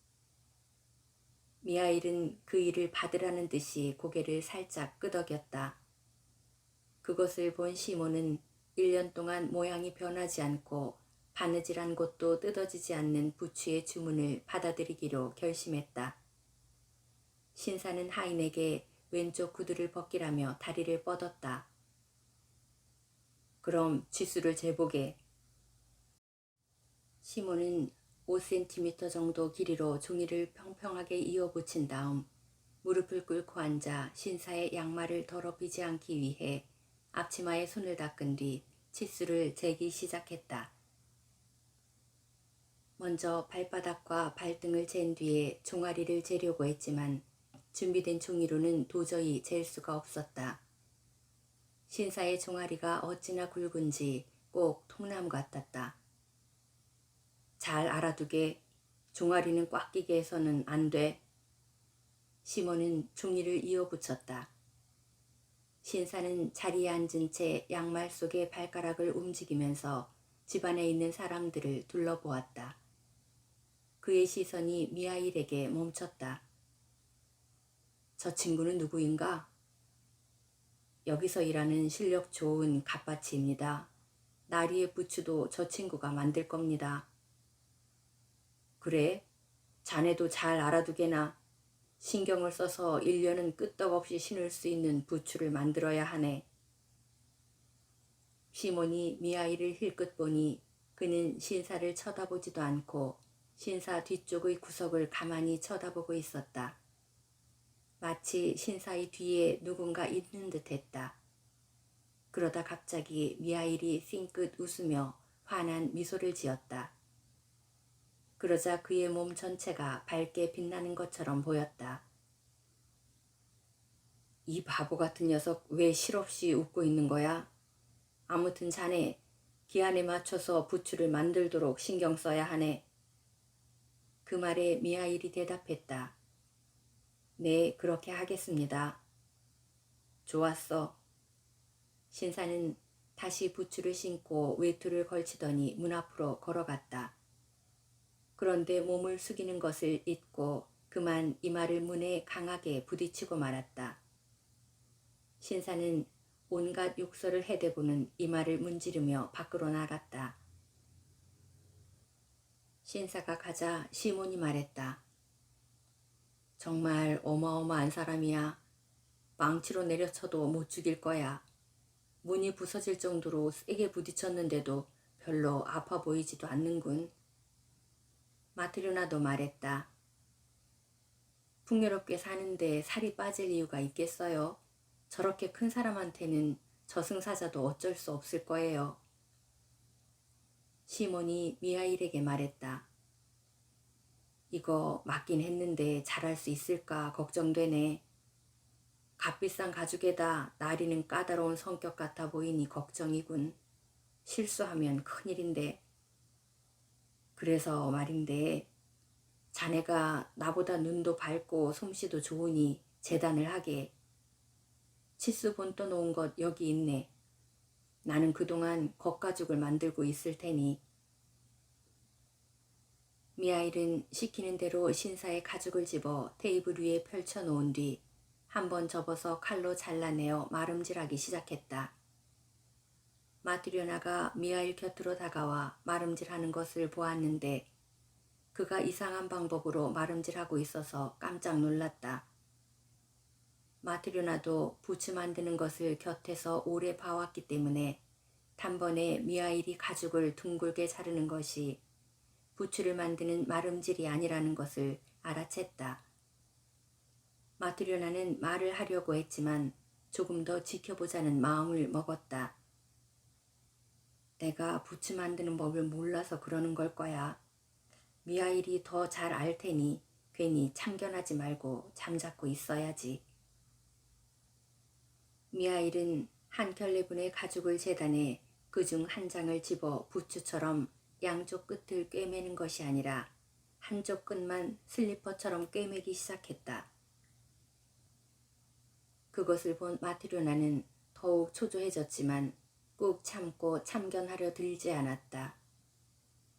미하일은 그 일을 받으라는 듯이 고개를 살짝 끄덕였다. 그것을 본 시몬은 1년 동안 모양이 변하지 않고 바느질한 곳도 뜯어지지 않는 부츠의 주문을 받아들이기로 결심했다. 신사는 하인에게 왼쪽 구두를 벗기라며 다리를 뻗었다. 그럼 치수를 재보게. 시몬은 5cm 정도 길이로 종이를 평평하게 이어붙인 다음 무릎을 꿇고 앉아 신사의 양말을 더럽히지 않기 위해 앞치마에 손을 닦은 뒤 치수를 재기 시작했다. 먼저 발바닥과 발등을 잰 뒤에 종아리를 재려고 했지만 준비된 종이로는 도저히 잴 수가 없었다. 신사의 종아리가 어찌나 굵은지 꼭 통나무 같았다. 잘 알아두게. 종아리는 꽉 끼게 해서는 안 돼. 시몬은 종이를 이어붙였다. 신사는 자리에 앉은 채 양말 속의 발가락을 움직이면서 집안에 있는 사람들을 둘러보았다. 그의 시선이 미하일에게 멈췄다. 저 친구는 누구인가? 여기서 일하는 실력 좋은 갓바치입니다. 나리의 부츠도 저 친구가 만들 겁니다. 그래? 자네도 잘 알아두게나. 신경을 써서 1년은 끄떡없이 신을 수 있는 부츠를 만들어야 하네. 시몬이 미하일을 힐끗 보니 그는 신사를 쳐다보지도 않고 신사 뒤쪽의 구석을 가만히 쳐다보고 있었다. 마치 신사의 뒤에 누군가 있는 듯 했다. 그러다 갑자기 미하일이 싱긋 웃으며 환한 미소를 지었다. 그러자 그의 몸 전체가 밝게 빛나는 것처럼 보였다. 이 바보 같은 녀석 왜 실없이 웃고 있는 거야? 아무튼 자네 기한에 맞춰서 부츠를 만들도록 신경 써야 하네. 그 말에 미하일이 대답했다. 네, 그렇게 하겠습니다. 좋았어. 신사는 다시 부츠를 신고 외투를 걸치더니 문 앞으로 걸어갔다. 그런데 몸을 숙이는 것을 잊고 그만 이마를 문에 강하게 부딪히고 말았다. 신사는 온갖 욕설을 해대고는 이마를 문지르며 밖으로 나갔다. 신사가 가자 시몬이 말했다. 정말 어마어마한 사람이야. 망치로 내려쳐도 못 죽일 거야. 문이 부서질 정도로 세게 부딪혔는데도 별로 아파 보이지도 않는군. 마트리나도 말했다. 풍요롭게 사는데 살이 빠질 이유가 있겠어요? 저렇게 큰 사람한테는 저승사자도 어쩔 수 없을 거예요. 시몬이 미하일에게 말했다. 이거 맞긴 했는데 잘할 수 있을까 걱정되네. 값비싼 가죽에다 나리는 까다로운 성격 같아 보이니 걱정이군. 실수하면 큰일인데. 그래서 말인데 자네가 나보다 눈도 밝고 솜씨도 좋으니 재단을 하게. 치수 본떠 놓은 것 여기 있네. 나는 그동안 겉가죽을 만들고 있을 테니. 미하일은 시키는 대로 신사의 가죽을 집어 테이블 위에 펼쳐 놓은 뒤 한 번 접어서 칼로 잘라내어 마름질하기 시작했다. 마트리오나가 미하일 곁으로 다가와 마름질하는 것을 보았는데 그가 이상한 방법으로 마름질하고 있어서 깜짝 놀랐다. 마트리오나도 부츠 만드는 것을 곁에서 오래 봐왔기 때문에 단번에 미하일이 가죽을 둥글게 자르는 것이 부츠를 만드는 마름질이 아니라는 것을 알아챘다. 마트리오나는 말을 하려고 했지만 조금 더 지켜보자는 마음을 먹었다. 내가 부츠 만드는 법을 몰라서 그러는 걸 거야. 미하일이 더 잘 알 테니 괜히 참견하지 말고 잠자코 있어야지. 미하일은 한 켤레분의 가죽을 재단해 그중 한 장을 집어 부츠처럼 양쪽 끝을 꿰매는 것이 아니라 한쪽 끝만 슬리퍼처럼 꿰매기 시작했다. 그것을 본 마트리오나는 더욱 초조해졌지만 꾹 참고 참견하려 들지 않았다.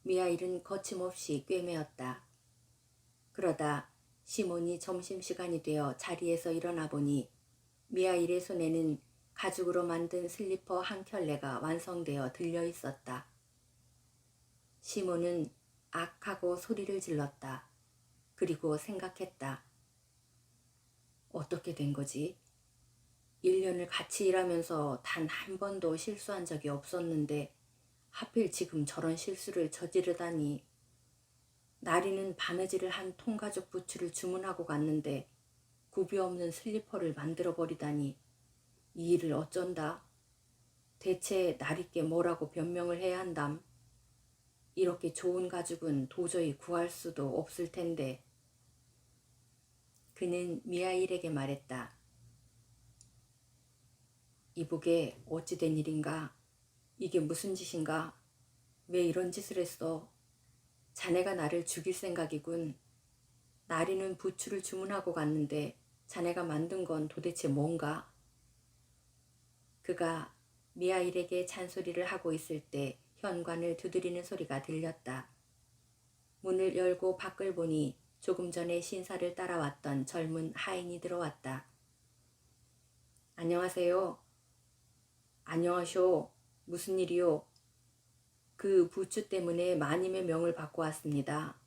미하일은 거침없이 꿰매었다. 그러다 시몬이 점심시간이 되어 자리에서 일어나 보니 미하일의 손에는 가죽으로 만든 슬리퍼 한 켤레가 완성되어 들려 있었다. 시몬은 악 하고 소리를 질렀다. 그리고 생각했다. 어떻게 된 거지? 1년을 같이 일하면서 단 한 번도 실수한 적이 없었는데 하필 지금 저런 실수를 저지르다니. 나리는 바느질을 한 통가죽 부츠를 주문하고 갔는데 굽이 없는 슬리퍼를 만들어버리다니. 이 일을 어쩐다. 대체 나리께 뭐라고 변명을 해야 한담. 이렇게 좋은 가죽은 도저히 구할 수도 없을 텐데. 그는 미하일에게 말했다. 이보게 어찌 된 일인가? 이게 무슨 짓인가? 왜 이런 짓을 했어? 자네가 나를 죽일 생각이군. 나리는 부츠를 주문하고 갔는데 자네가 만든 건 도대체 뭔가? 그가 미하일에게 잔소리를 하고 있을 때 현관을 두드리는 소리가 들렸다. 문을 열고 밖을 보니 조금 전에 신사를 따라왔던 젊은 하인이 들어왔다. 안녕하세요. 안녕하쇼. 무슨 일이요? 그 부츠 때문에 마님의 명을 받고 왔습니다.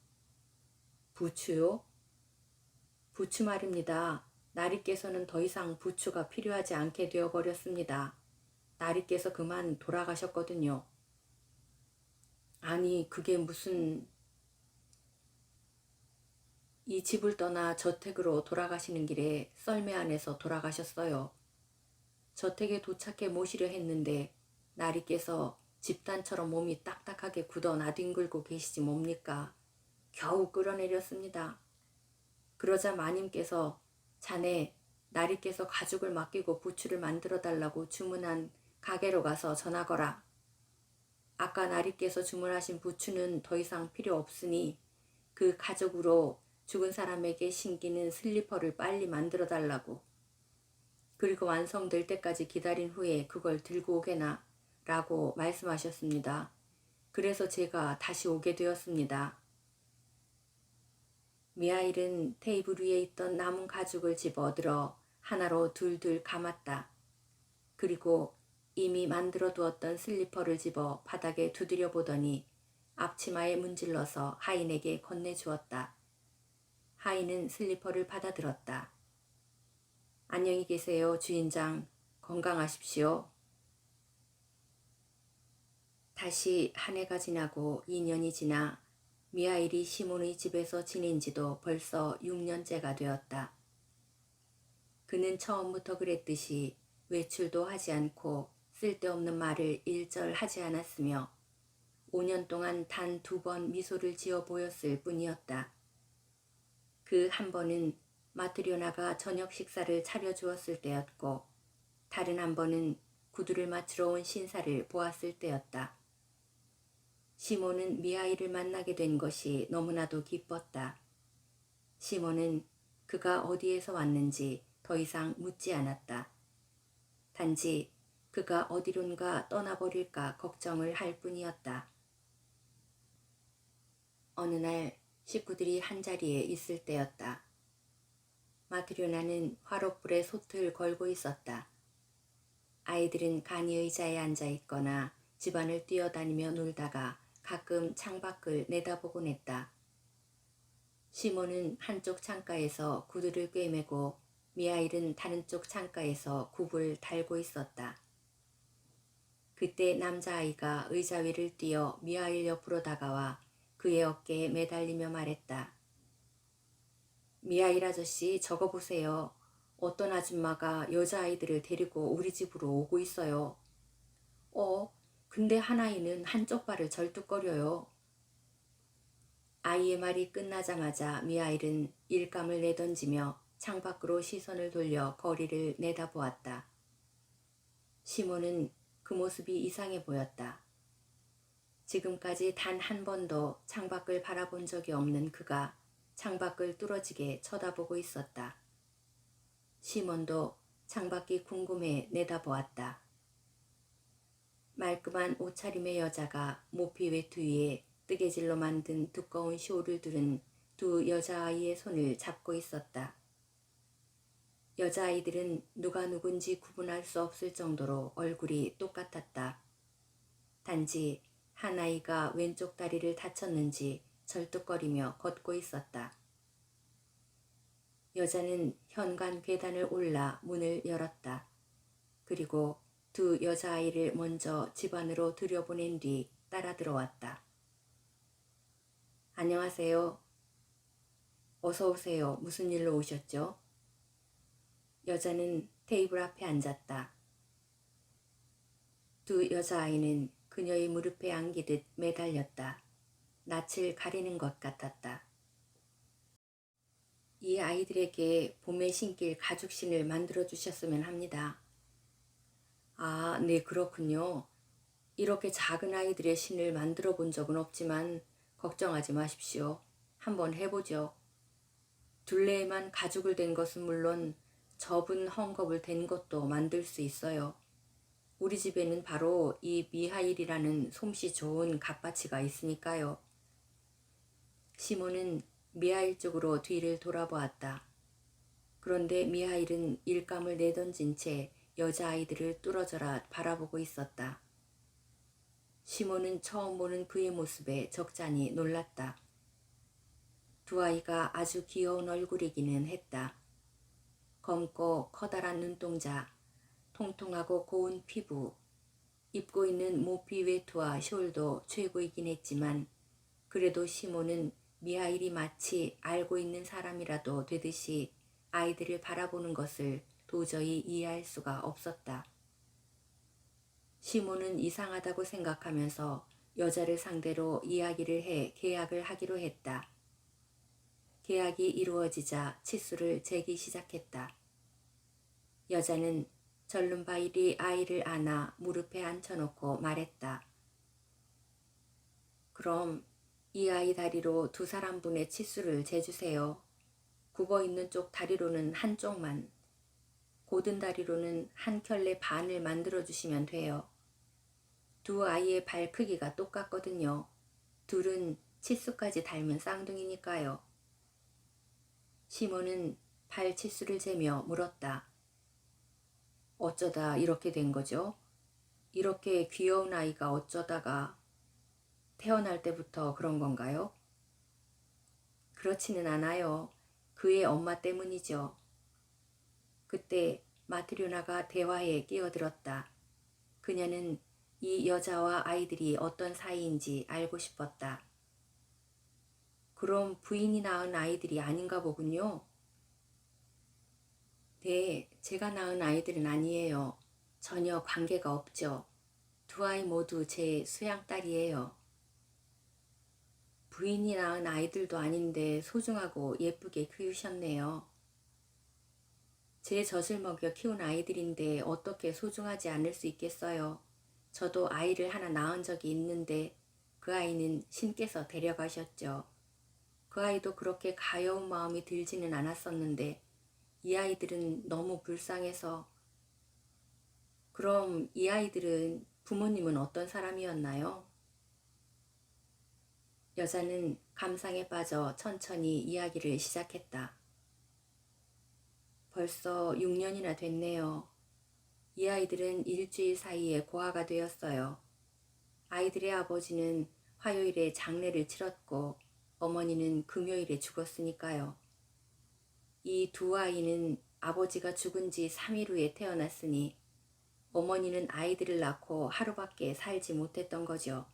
부츠요? 부츠 말입니다. 나리께서는 더 이상 부츠가 필요하지 않게 되어버렸습니다. 나리께서 그만 돌아가셨거든요. 아니 그게 무슨... 이 집을 떠나 저택으로 돌아가시는 길에 썰매 안에서 돌아가셨어요. 저택에 도착해 모시려 했는데 나리께서 집단처럼 몸이 딱딱하게 굳어 나뒹굴고 계시지 뭡니까? 겨우 끌어내렸습니다. 그러자 마님께서 자네 나리께서 가죽을 맡기고 부츠를 만들어 달라고 주문한 가게로 가서 전하거라. 아까 나리께서 주문하신 부츠는 더 이상 필요 없으니 그 가죽으로 죽은 사람에게 신기는 슬리퍼를 빨리 만들어 달라고. 그리고 완성될 때까지 기다린 후에 그걸 들고 오게나 라고 말씀하셨습니다. 그래서 제가 다시 오게 되었습니다. 미하일은 테이블 위에 있던 남은 가죽을 집어들어 하나로 둘둘 감았다. 그리고 이미 만들어 두었던 슬리퍼를 집어 바닥에 두드려 보더니 앞치마에 문질러서 하인에게 건네주었다. 하인은 슬리퍼를 받아들었다. 안녕히 계세요, 주인장. 건강하십시오. 다시 한 해가 지나고 2년이 지나 미하일이 시몬의 집에서 지낸 지도 벌써 6년째가 되었다. 그는 처음부터 그랬듯이 외출도 하지 않고 쓸데없는 말을 일절 하지 않았으며 5년 동안 단 2번 미소를 지어 보였을 뿐이었다. 그 한 번은 마트료나가 저녁 식사를 차려주었을 때였고 다른 한 번은 구두를 맞추러 온 신사를 보았을 때였다. 시몬은 미하일을 만나게 된 것이 너무나도 기뻤다. 시몬은 그가 어디에서 왔는지 더 이상 묻지 않았다. 단지 그가 어디론가 떠나버릴까 걱정을 할 뿐이었다. 어느 날 식구들이 한자리에 있을 때였다. 마트료나는 화롯불에 솥을 걸고 있었다. 아이들은 간이 의자에 앉아 있거나 집안을 뛰어다니며 놀다가 가끔 창밖을 내다보곤 했다. 시몬은 한쪽 창가에서 구두를 꿰매고 미하일은 다른 쪽 창가에서 굽을 달고 있었다. 그때 남자아이가 의자 위를 뛰어 미하일 옆으로 다가와 그의 어깨에 매달리며 말했다. 미하일 아저씨, 저거 보세요. 어떤 아줌마가 여자아이들을 데리고 우리 집으로 오고 있어요. 근데 한 아이는 한쪽 발을 절뚝거려요. 아이의 말이 끝나자마자 미하일은 일감을 내던지며 창밖으로 시선을 돌려 거리를 내다보았다. 시몬은 그 모습이 이상해 보였다. 지금까지 단 한 번도 창밖을 바라본 적이 없는 그가 창밖을 뚫어지게 쳐다보고 있었다. 시몬도 창밖이 궁금해 내다보았다. 말끔한 옷차림의 여자가 모피 외투 위에 뜨개질로 만든 두꺼운 쇼를 두른 두 여자아이의 손을 잡고 있었다. 여자아이들은 누가 누군지 구분할 수 없을 정도로 얼굴이 똑같았다. 단지 한 아이가 왼쪽 다리를 다쳤는지 절뚝거리며 걷고 있었다. 여자는 현관 계단을 올라 문을 열었다. 그리고 두 여자아이를 먼저 집 안으로 들여보낸 뒤 따라 들어왔다. 안녕하세요. 어서 오세요. 무슨 일로 오셨죠? 여자는 테이블 앞에 앉았다. 두 여자아이는 그녀의 무릎에 안기듯 매달렸다. 낯을 가리는 것 같았다. 이 아이들에게 봄에 신길 가죽신을 만들어 주셨으면 합니다. 아, 네, 그렇군요. 이렇게 작은 아이들의 신을 만들어 본 적은 없지만 걱정하지 마십시오. 한번 해보죠. 둘레에만 가죽을 댄 것은 물론 접은 헝겊을 댄 것도 만들 수 있어요. 우리 집에는 바로 이 미하일이라는 솜씨 좋은 갓바치가 있으니까요. 시몬은 미하일 쪽으로 뒤를 돌아보았다. 그런데 미하일은 일감을 내던진 채 여자아이들을 뚫어져라 바라보고 있었다. 시몬은 처음 보는 그의 모습에 적잖이 놀랐다. 두 아이가 아주 귀여운 얼굴이기는 했다. 검고 커다란 눈동자, 통통하고 고운 피부, 입고 있는 모피 외투와 숄도 최고이긴 했지만 그래도 시몬은 미하일이 마치 알고 있는 사람이라도 되듯이 아이들을 바라보는 것을 도저히 이해할 수가 없었다. 시몬은 이상하다고 생각하면서 여자를 상대로 이야기를 해 계약을 하기로 했다. 계약이 이루어지자 치수를 재기 시작했다. 여자는 절름바일이 아이를 안아 무릎에 앉혀놓고 말했다. 그럼 이 아이 다리로 두 사람분의 치수를 재주세요. 굽어있는 쪽 다리로는 한쪽만, 고든 다리로는 한 켤레 반을 만들어주시면 돼요. 두 아이의 발 크기가 똑같거든요. 둘은 치수까지 닮은 쌍둥이니까요. 시몬은 발 치수를 재며 물었다. 어쩌다 이렇게 된 거죠? 이렇게 귀여운 아이가 어쩌다가 태어날 때부터 그런 건가요? 그렇지는 않아요. 그의 엄마 때문이죠. 그때 마트료나가 대화에 끼어들었다. 그녀는 이 여자와 아이들이 어떤 사이인지 알고 싶었다. 그럼 부인이 낳은 아이들이 아닌가 보군요. 네, 제가 낳은 아이들은 아니에요. 전혀 관계가 없죠. 두 아이 모두 제 수양딸이에요. 부인이 낳은 아이들도 아닌데 소중하고 예쁘게 키우셨네요. 제 젖을 먹여 키운 아이들인데 어떻게 소중하지 않을 수 있겠어요. 저도 아이를 하나 낳은 적이 있는데 그 아이는 신께서 데려가셨죠. 그 아이도 그렇게 가여운 마음이 들지는 않았었는데 이 아이들은 너무 불쌍해서. 그럼 이 아이들은 부모님은 어떤 사람이었나요? 여자는 감상에 빠져 천천히 이야기를 시작했다. 벌써 6년이나 됐네요. 이 아이들은 일주일 사이에 고아가 되었어요. 아이들의 아버지는 화요일에 장례를 치렀고 어머니는 금요일에 죽었으니까요. 이 두 아이는 아버지가 죽은 지 3일 후에 태어났으니 어머니는 아이들을 낳고 하루밖에 살지 못했던 거죠.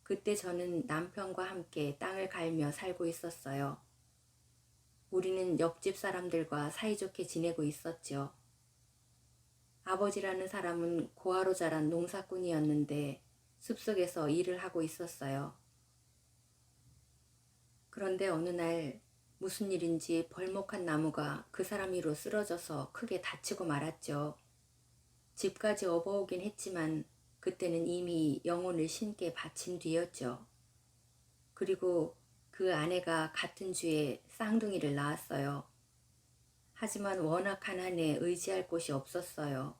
그때 저는 남편과 함께 땅을 갈며 살고 있었어요. 우리는 옆집 사람들과 사이좋게 지내고 있었죠. 아버지라는 사람은 고아로 자란 농사꾼이었는데 숲속에서 일을 하고 있었어요. 그런데 어느 날 무슨 일인지 벌목한 나무가 그 사람 위로 쓰러져서 크게 다치고 말았죠. 집까지 업어오긴 했지만 그때는 이미 영혼을 신께 바친 뒤였죠. 그리고 그 아내가 같은 주에 쌍둥이를 낳았어요. 하지만 워낙 가난해 의지할 곳이 없었어요.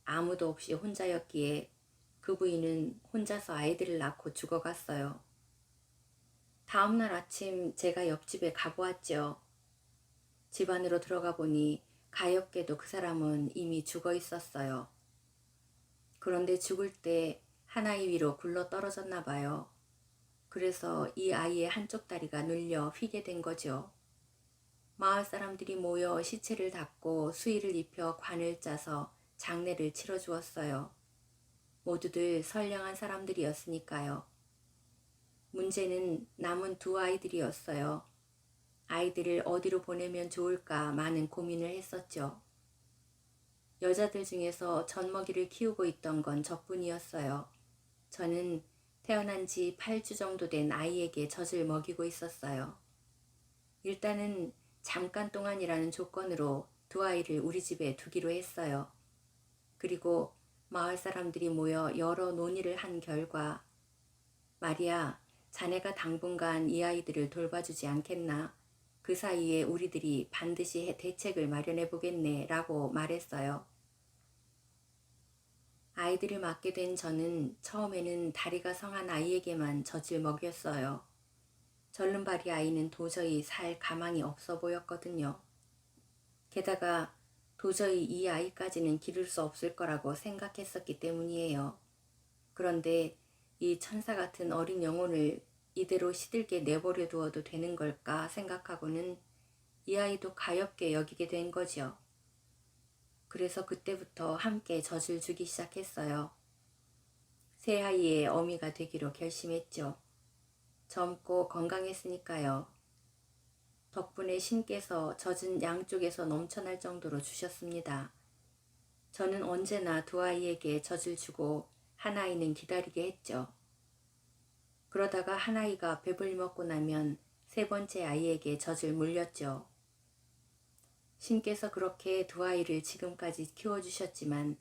아무도 없이 혼자였기에 그 부인은 혼자서 아이들을 낳고 죽어갔어요. 다음날 아침 제가 옆집에 가보았죠. 집 안으로 들어가 보니 가엾게도 그 사람은 이미 죽어 있었어요. 그런데 죽을 때 한 아이 위로 굴러 떨어졌나 봐요. 그래서 이 아이의 한쪽 다리가 눌려 휘게 된 거죠. 마을 사람들이 모여 시체를 닦고 수의를 입혀 관을 짜서 장례를 치러 주었어요. 모두들 선량한 사람들이었으니까요. 문제는 남은 두 아이들이었어요. 아이들을 어디로 보내면 좋을까 많은 고민을 했었죠. 여자들 중에서 젖먹이를 키우고 있던 건 저뿐이었어요. 저는 태어난 지 8주 정도 된 아이에게 젖을 먹이고 있었어요. 일단은 잠깐 동안이라는 조건으로 두 아이를 우리 집에 두기로 했어요. 그리고 마을 사람들이 모여 여러 논의를 한 결과 마리아, 자네가 당분간 이 아이들을 돌봐주지 않겠나? 그 사이에 우리들이 반드시 대책을 마련해 보겠네 라고 말했어요. 아이들을 맡게 된 저는 처음에는 다리가 성한 아이에게만 젖을 먹였어요. 절름발이 아이는 도저히 살 가망이 없어 보였거든요. 게다가 도저히 이 아이까지는 기를 수 없을 거라고 생각했었기 때문이에요. 그런데 이 천사 같은 어린 영혼을 이대로 시들게 내버려 두어도 되는 걸까 생각하고는 이 아이도 가엾게 여기게 된 거죠. 그래서 그때부터 함께 젖을 주기 시작했어요. 새 아이의 어미가 되기로 결심했죠. 젊고 건강했으니까요. 덕분에 신께서 젖은 양쪽에서 넘쳐날 정도로 주셨습니다. 저는 언제나 두 아이에게 젖을 주고 한 아이는 기다리게 했죠. 그러다가 한 아이가 배불리 먹고 나면 세 번째 아이에게 젖을 물렸죠. 신께서 그렇게 두 아이를 지금까지 키워주셨지만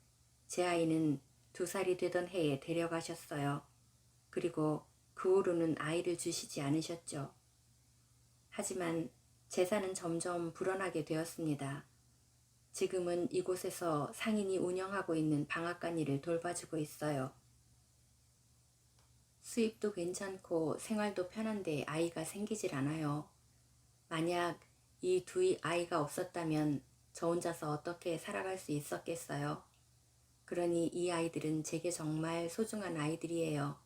제 아이는 2살이 되던 해에 데려가셨어요. 그리고 그 후로는 아이를 주시지 않으셨죠. 하지만 재산은 점점 불어나게 되었습니다. 지금은 이곳에서 상인이 운영하고 있는 방앗간 일을 돌봐주고 있어요. 수입도 괜찮고 생활도 편한데 아이가 생기질 않아요. 만약 이 두 아이가 없었다면 저 혼자서 어떻게 살아갈 수 있었겠어요? 그러니 이 아이들은 제게 정말 소중한 아이들이에요.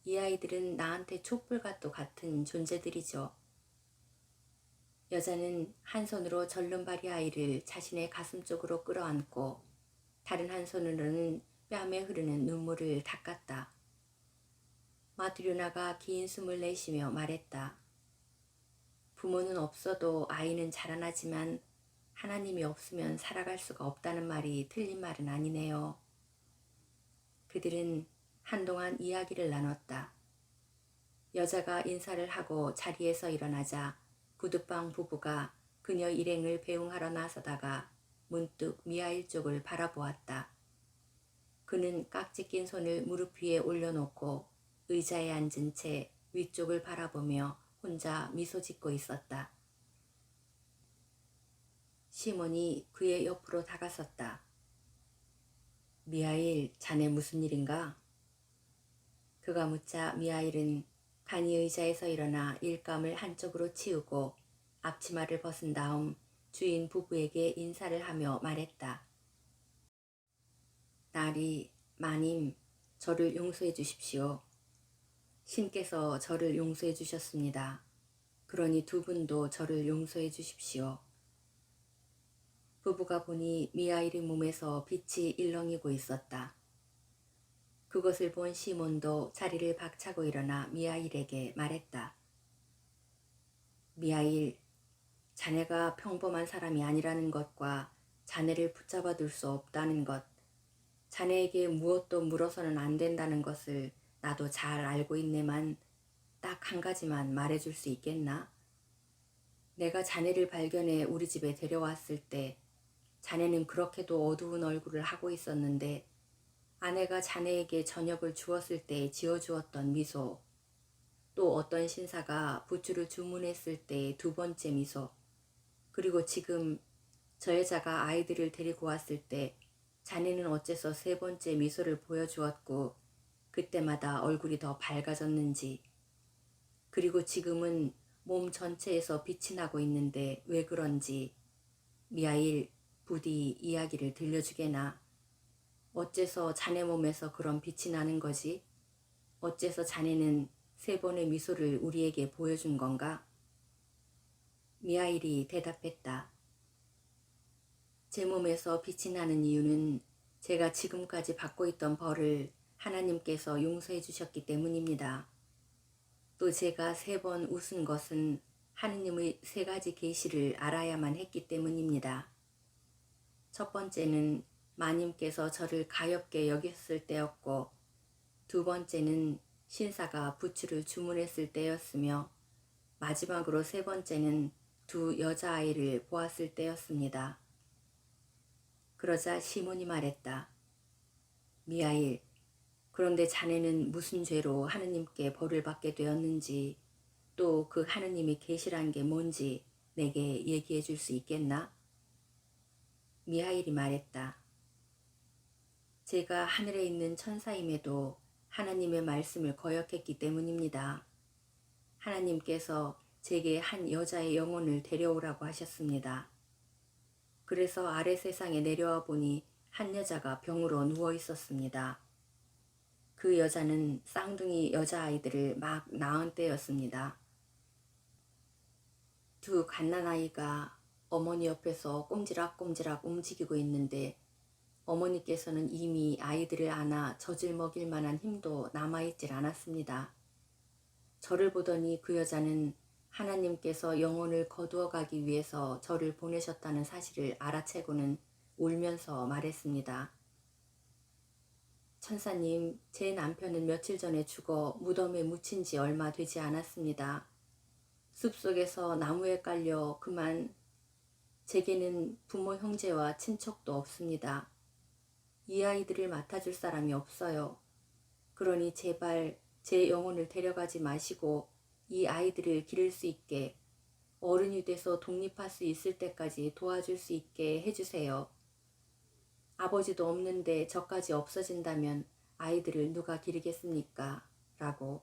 이 아이들은 나한테 촛불과 같은 존재들이죠. 여자는 한 손으로 절름발이 아이를 자신의 가슴 쪽으로 끌어안고 다른 한 손으로는 뺨에 흐르는 눈물을 닦았다. 마트류나가 긴 숨을 내쉬며 말했다. 부모는 없어도 아이는 자라나지만 하나님이 없으면 살아갈 수가 없다는 말이 틀린 말은 아니네요. 그들은 한동안 이야기를 나눴다. 여자가 인사를 하고 자리에서 일어나자 부두방 부부가 그녀 일행을 배웅하러 나서다가 문득 미하일 쪽을 바라보았다. 그는 깍지 낀 손을 무릎 위에 올려놓고 의자에 앉은 채 위쪽을 바라보며 혼자 미소 짓고 있었다. 시몬이 그의 옆으로 다가섰다. 미하일, 자네 무슨 일인가? 그가 묻자 미하일은 간이 의자에서 일어나 일감을 한쪽으로 치우고 앞치마를 벗은 다음 주인 부부에게 인사를 하며 말했다. 나리, 마님, 저를 용서해 주십시오. 신께서 저를 용서해 주셨습니다. 그러니 두 분도 저를 용서해 주십시오. 부부가 보니 미하일의 몸에서 빛이 일렁이고 있었다. 그것을 본 시몬도 자리를 박차고 일어나 미하일에게 말했다. 미하일, 자네가 평범한 사람이 아니라는 것과 자네를 붙잡아 둘 수 없다는 것, 자네에게 무엇도 물어서는 안 된다는 것을 나도 잘 알고 있네만 딱 한 가지만 말해줄 수 있겠나? 내가 자네를 발견해 우리 집에 데려왔을 때 자네는 그렇게도 어두운 얼굴을 하고 있었는데 아내가 자네에게 저녁을 주었을 때 지어주었던 미소, 또 어떤 신사가 부추를 주문했을 때의 두 번째 미소, 그리고 지금 저 여자가 아이들을 데리고 왔을 때 자네는 어째서 세 번째 미소를 보여주었고 그때마다 얼굴이 더 밝아졌는지, 그리고 지금은 몸 전체에서 빛이 나고 있는데 왜 그런지 미하일, 부디 이야기를 들려주게나. 어째서 자네 몸에서 그런 빛이 나는 거지? 어째서 자네는 세 번의 미소를 우리에게 보여준 건가? 미하일이 대답했다. 제 몸에서 빛이 나는 이유는 제가 지금까지 받고 있던 벌을 하나님께서 용서해 주셨기 때문입니다. 또 제가 세 번 웃은 것은 하느님의 세 가지 계시를 알아야만 했기 때문입니다. 첫 번째는 마님께서 저를 가엾게 여겼을 때였고, 두 번째는 신사가 부추를 주문했을 때였으며, 마지막으로 세 번째는 두 여자아이를 보았을 때였습니다. 그러자 시몬이 말했다. 미하일, 그런데 자네는 무슨 죄로 하느님께 벌을 받게 되었는지, 또 그 하느님이 계시란 게 뭔지 내게 얘기해 줄 수 있겠나? 미하일이 말했다. 제가 하늘에 있는 천사임에도 하나님의 말씀을 거역했기 때문입니다. 하나님께서 제게 한 여자의 영혼을 데려오라고 하셨습니다. 그래서 아래 세상에 내려와 보니 한 여자가 병으로 누워 있었습니다. 그 여자는 쌍둥이 여자아이들을 막 낳은 때였습니다. 두 갓난아이가 어머니 옆에서 꼼지락꼼지락 움직이고 있는데 어머니께서는 이미 아이들을 안아 젖을 먹일 만한 힘도 남아있질 않았습니다. 저를 보더니 그 여자는 하나님께서 영혼을 거두어 가기 위해서 저를 보내셨다는 사실을 알아채고는 울면서 말했습니다. 천사님, 제 남편은 며칠 전에 죽어 무덤에 묻힌 지 얼마 되지 않았습니다. 숲속에서 나무에 깔려 그만. 제게는 부모 형제와 친척도 없습니다. 이 아이들을 맡아줄 사람이 없어요. 그러니 제발 제 영혼을 데려가지 마시고 이 아이들을 기를 수 있게, 어른이 돼서 독립할 수 있을 때까지 도와줄 수 있게 해주세요. 아버지도 없는데 저까지 없어진다면 아이들을 누가 기르겠습니까? 라고.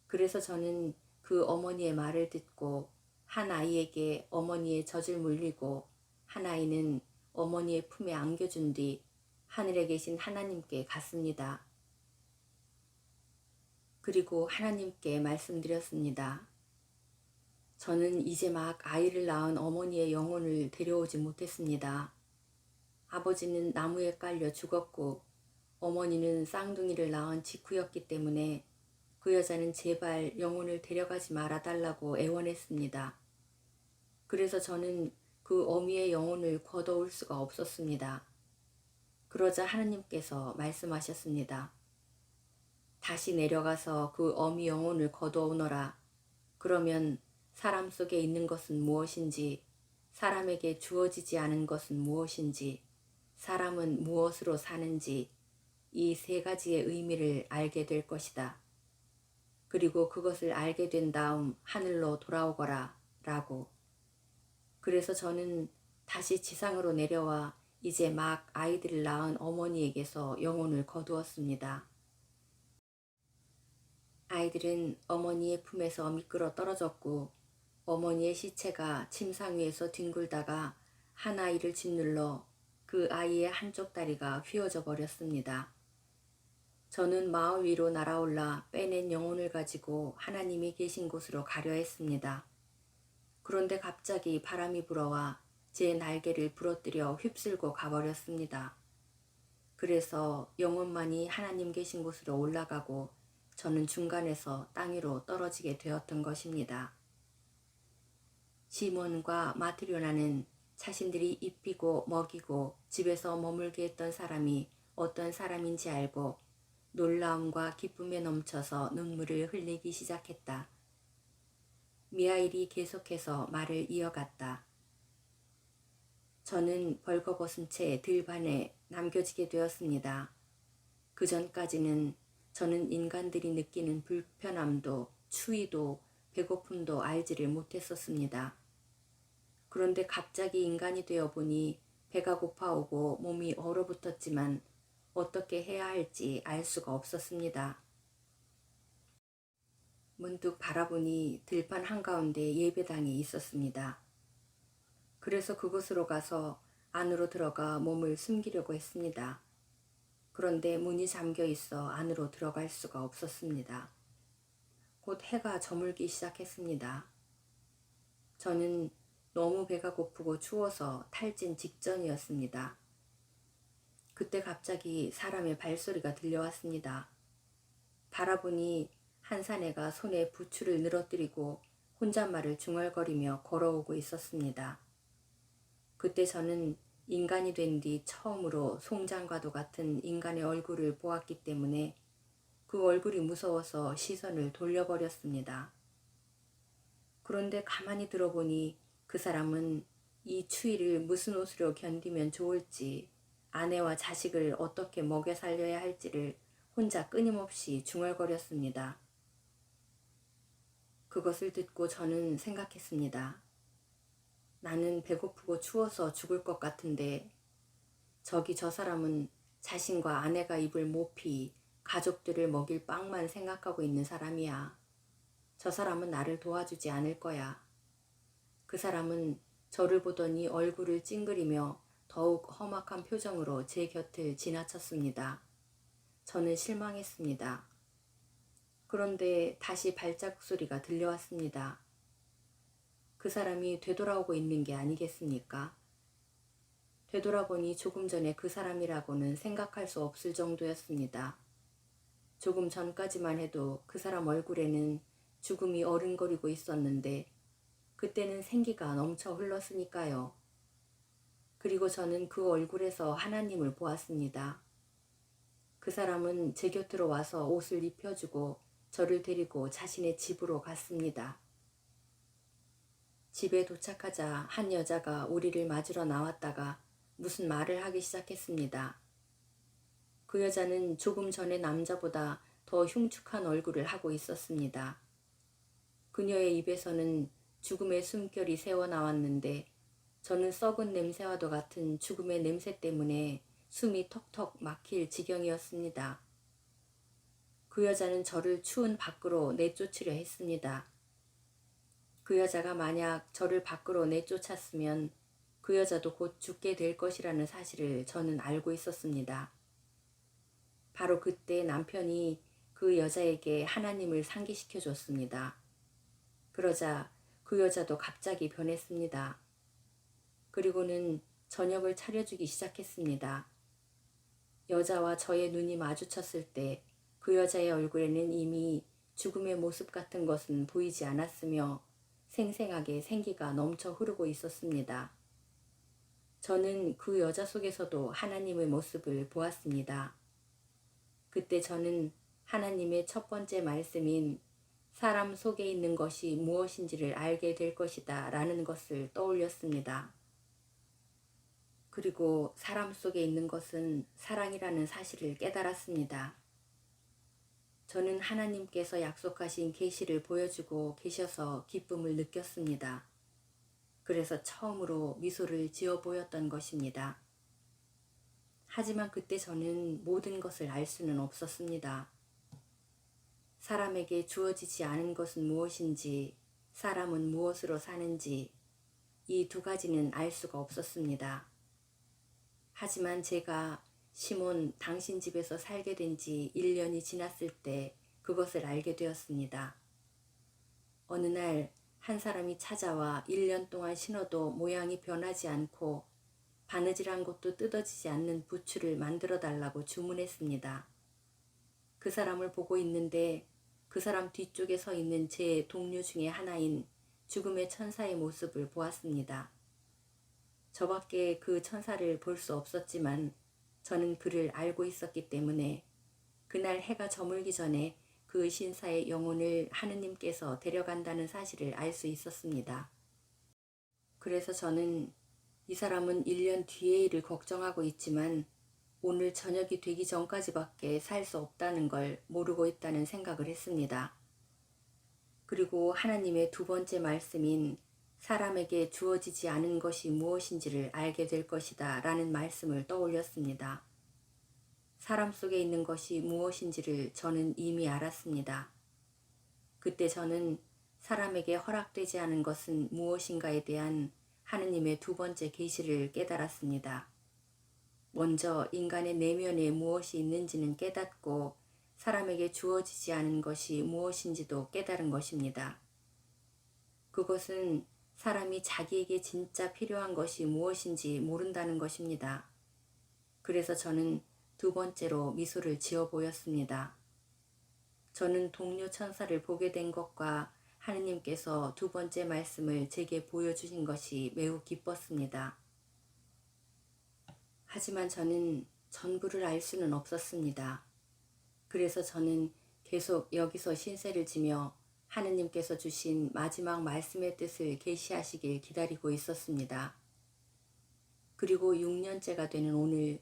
그래서 저는 그 어머니의 말을 듣고 한 아이에게 어머니의 젖을 물리고 한 아이는 어머니의 품에 안겨준 뒤 하늘에 계신 하나님께 갔습니다. 그리고 하나님께 말씀드렸습니다. 저는 이제 막 아이를 낳은 어머니의 영혼을 데려오지 못했습니다. 아버지는 나무에 깔려 죽었고 어머니는 쌍둥이를 낳은 직후였기 때문에 그 여자는 제발 영혼을 데려가지 말아달라고 애원했습니다. 그래서 저는 그 어미의 영혼을 거둬올 수가 없었습니다. 그러자 하느님께서 말씀하셨습니다. 다시 내려가서 그 어미 영혼을 거두어오너라. 그러면 사람 속에 있는 것은 무엇인지, 사람에게 주어지지 않은 것은 무엇인지, 사람은 무엇으로 사는지 이 세 가지의 의미를 알게 될 것이다. 그리고 그것을 알게 된 다음 하늘로 돌아오거라 라고. 그래서 저는 다시 지상으로 내려와 이제 막 아이들을 낳은 어머니에게서 영혼을 거두었습니다. 아이들은 어머니의 품에서 미끄러 떨어졌고 어머니의 시체가 침상 위에서 뒹굴다가 한 아이를 짓눌러 그 아이의 한쪽 다리가 휘어져 버렸습니다. 저는 마을 위로 날아올라 빼낸 영혼을 가지고 하나님이 계신 곳으로 가려 했습니다. 그런데 갑자기 바람이 불어와 제 날개를 부러뜨려 휩쓸고 가버렸습니다. 그래서 영혼만이 하나님 계신 곳으로 올라가고 저는 중간에서 땅 위로 떨어지게 되었던 것입니다. 시몬과 마트료나는 자신들이 입히고 먹이고 집에서 머물게 했던 사람이 어떤 사람인지 알고 놀라움과 기쁨에 넘쳐서 눈물을 흘리기 시작했다. 미하일이 계속해서 말을 이어갔다. 저는 벌거벗은 채 들판에 남겨지게 되었습니다. 그 전까지는 저는 인간들이 느끼는 불편함도 추위도 배고픔도 알지를 못했었습니다. 그런데 갑자기 인간이 되어 보니 배가 고파오고 몸이 얼어붙었지만 어떻게 해야 할지 알 수가 없었습니다. 문득 바라보니 들판 한가운데 예배당이 있었습니다. 그래서 그곳으로 가서 안으로 들어가 몸을 숨기려고 했습니다. 그런데 문이 잠겨 있어 안으로 들어갈 수가 없었습니다. 곧 해가 저물기 시작했습니다. 저는 너무 배가 고프고 추워서 탈진 직전이었습니다. 그때 갑자기 사람의 발소리가 들려왔습니다. 바라보니 한 사내가 손에 부추를 늘어뜨리고 혼잣말을 중얼거리며 걸어오고 있었습니다. 그때 저는 인간이 된 뒤 처음으로 송장과도 같은 인간의 얼굴을 보았기 때문에 그 얼굴이 무서워서 시선을 돌려버렸습니다. 그런데 가만히 들어보니 그 사람은 이 추위를 무슨 옷으로 견디면 좋을지, 아내와 자식을 어떻게 먹여 살려야 할지를 혼자 끊임없이 중얼거렸습니다. 그것을 듣고 저는 생각했습니다. 나는 배고프고 추워서 죽을 것 같은데 저기 저 사람은 자신과 아내가 입을 모피, 가족들을 먹일 빵만 생각하고 있는 사람이야. 저 사람은 나를 도와주지 않을 거야. 그 사람은 저를 보더니 얼굴을 찡그리며 더욱 험악한 표정으로 제 곁을 지나쳤습니다. 저는 실망했습니다. 그런데 다시 발자국 소리가 들려왔습니다. 그 사람이 되돌아오고 있는 게 아니겠습니까? 되돌아보니 조금 전에 그 사람이라고는 생각할 수 없을 정도였습니다. 조금 전까지만 해도 그 사람 얼굴에는 죽음이 어른거리고 있었는데 그때는 생기가 넘쳐 흘렀으니까요. 그리고 저는 그 얼굴에서 하나님을 보았습니다. 그 사람은 제 곁으로 와서 옷을 입혀주고 저를 데리고 자신의 집으로 갔습니다. 집에 도착하자 한 여자가 우리를 맞으러 나왔다가 무슨 말을 하기 시작했습니다. 그 여자는 조금 전에 남자보다 더 흉측한 얼굴을 하고 있었습니다. 그녀의 입에서는 죽음의 숨결이 새어나왔는데 저는 썩은 냄새와도 같은 죽음의 냄새 때문에 숨이 턱턱 막힐 지경이었습니다. 그 여자는 저를 추운 밖으로 내쫓으려 했습니다. 그 여자가 만약 저를 밖으로 내쫓았으면 그 여자도 곧 죽게 될 것이라는 사실을 저는 알고 있었습니다. 바로 그때 남편이 그 여자에게 하나님을 상기시켜 줬습니다. 그러자 그 여자도 갑자기 변했습니다. 그리고는 저녁을 차려주기 시작했습니다. 여자와 저의 눈이 마주쳤을 때 그 여자의 얼굴에는 이미 죽음의 모습 같은 것은 보이지 않았으며 생생하게 생기가 넘쳐 흐르고 있었습니다. 저는 그 여자 속에서도 하나님의 모습을 보았습니다. 그때 저는 하나님의 첫 번째 말씀인 사람 속에 있는 것이 무엇인지를 알게 될 것이다 라는 것을 떠올렸습니다. 그리고 사람 속에 있는 것은 사랑이라는 사실을 깨달았습니다. 저는 하나님께서 약속하신 계시를 보여주고 계셔서 기쁨을 느꼈습니다. 그래서 처음으로 미소를 지어 보였던 것입니다. 하지만 그때 저는 모든 것을 알 수는 없었습니다. 사람에게 주어지지 않은 것은 무엇인지, 사람은 무엇으로 사는지, 이 두 가지는 알 수가 없었습니다. 하지만 제가 시몬 당신 집에서 살게 된 지 1년이 지났을 때 그것을 알게 되었습니다. 어느 날 한 사람이 찾아와 1년 동안 신어도 모양이 변하지 않고 바느질한 것도 뜯어지지 않는 부츠를 만들어 달라고 주문했습니다. 그 사람을 보고 있는데 그 사람 뒤쪽에 서 있는 제 동료 중에 하나인 죽음의 천사의 모습을 보았습니다. 저밖에 그 천사를 볼 수 없었지만 저는 그를 알고 있었기 때문에 그날 해가 저물기 전에 그 신사의 영혼을 하느님께서 데려간다는 사실을 알 수 있었습니다. 그래서 저는 이 사람은 1년 뒤의 일을 걱정하고 있지만 오늘 저녁이 되기 전까지밖에 살 수 없다는 걸 모르고 있다는 생각을 했습니다. 그리고 하나님의 두 번째 말씀인 사람에게 주어지지 않은 것이 무엇인지를 알게 될 것이다 라는 말씀을 떠올렸습니다. 사람 속에 있는 것이 무엇인지를 저는 이미 알았습니다. 그때 저는 사람에게 허락되지 않은 것은 무엇인가에 대한 하느님의 두 번째 계시를 깨달았습니다. 먼저 인간의 내면에 무엇이 있는지는 깨닫고 사람에게 주어지지 않은 것이 무엇인지도 깨달은 것입니다. 그것은 사람이 자기에게 진짜 필요한 것이 무엇인지 모른다는 것입니다. 그래서 저는 두 번째로 미소를 지어 보였습니다. 저는 동료 천사를 보게 된 것과 하느님께서 두 번째 말씀을 제게 보여주신 것이 매우 기뻤습니다. 하지만 저는 전부를 알 수는 없었습니다. 그래서 저는 계속 여기서 신세를 지며 하느님께서 주신 마지막 말씀의 뜻을 계시하시길 기다리고 있었습니다. 그리고 6년째가 되는 오늘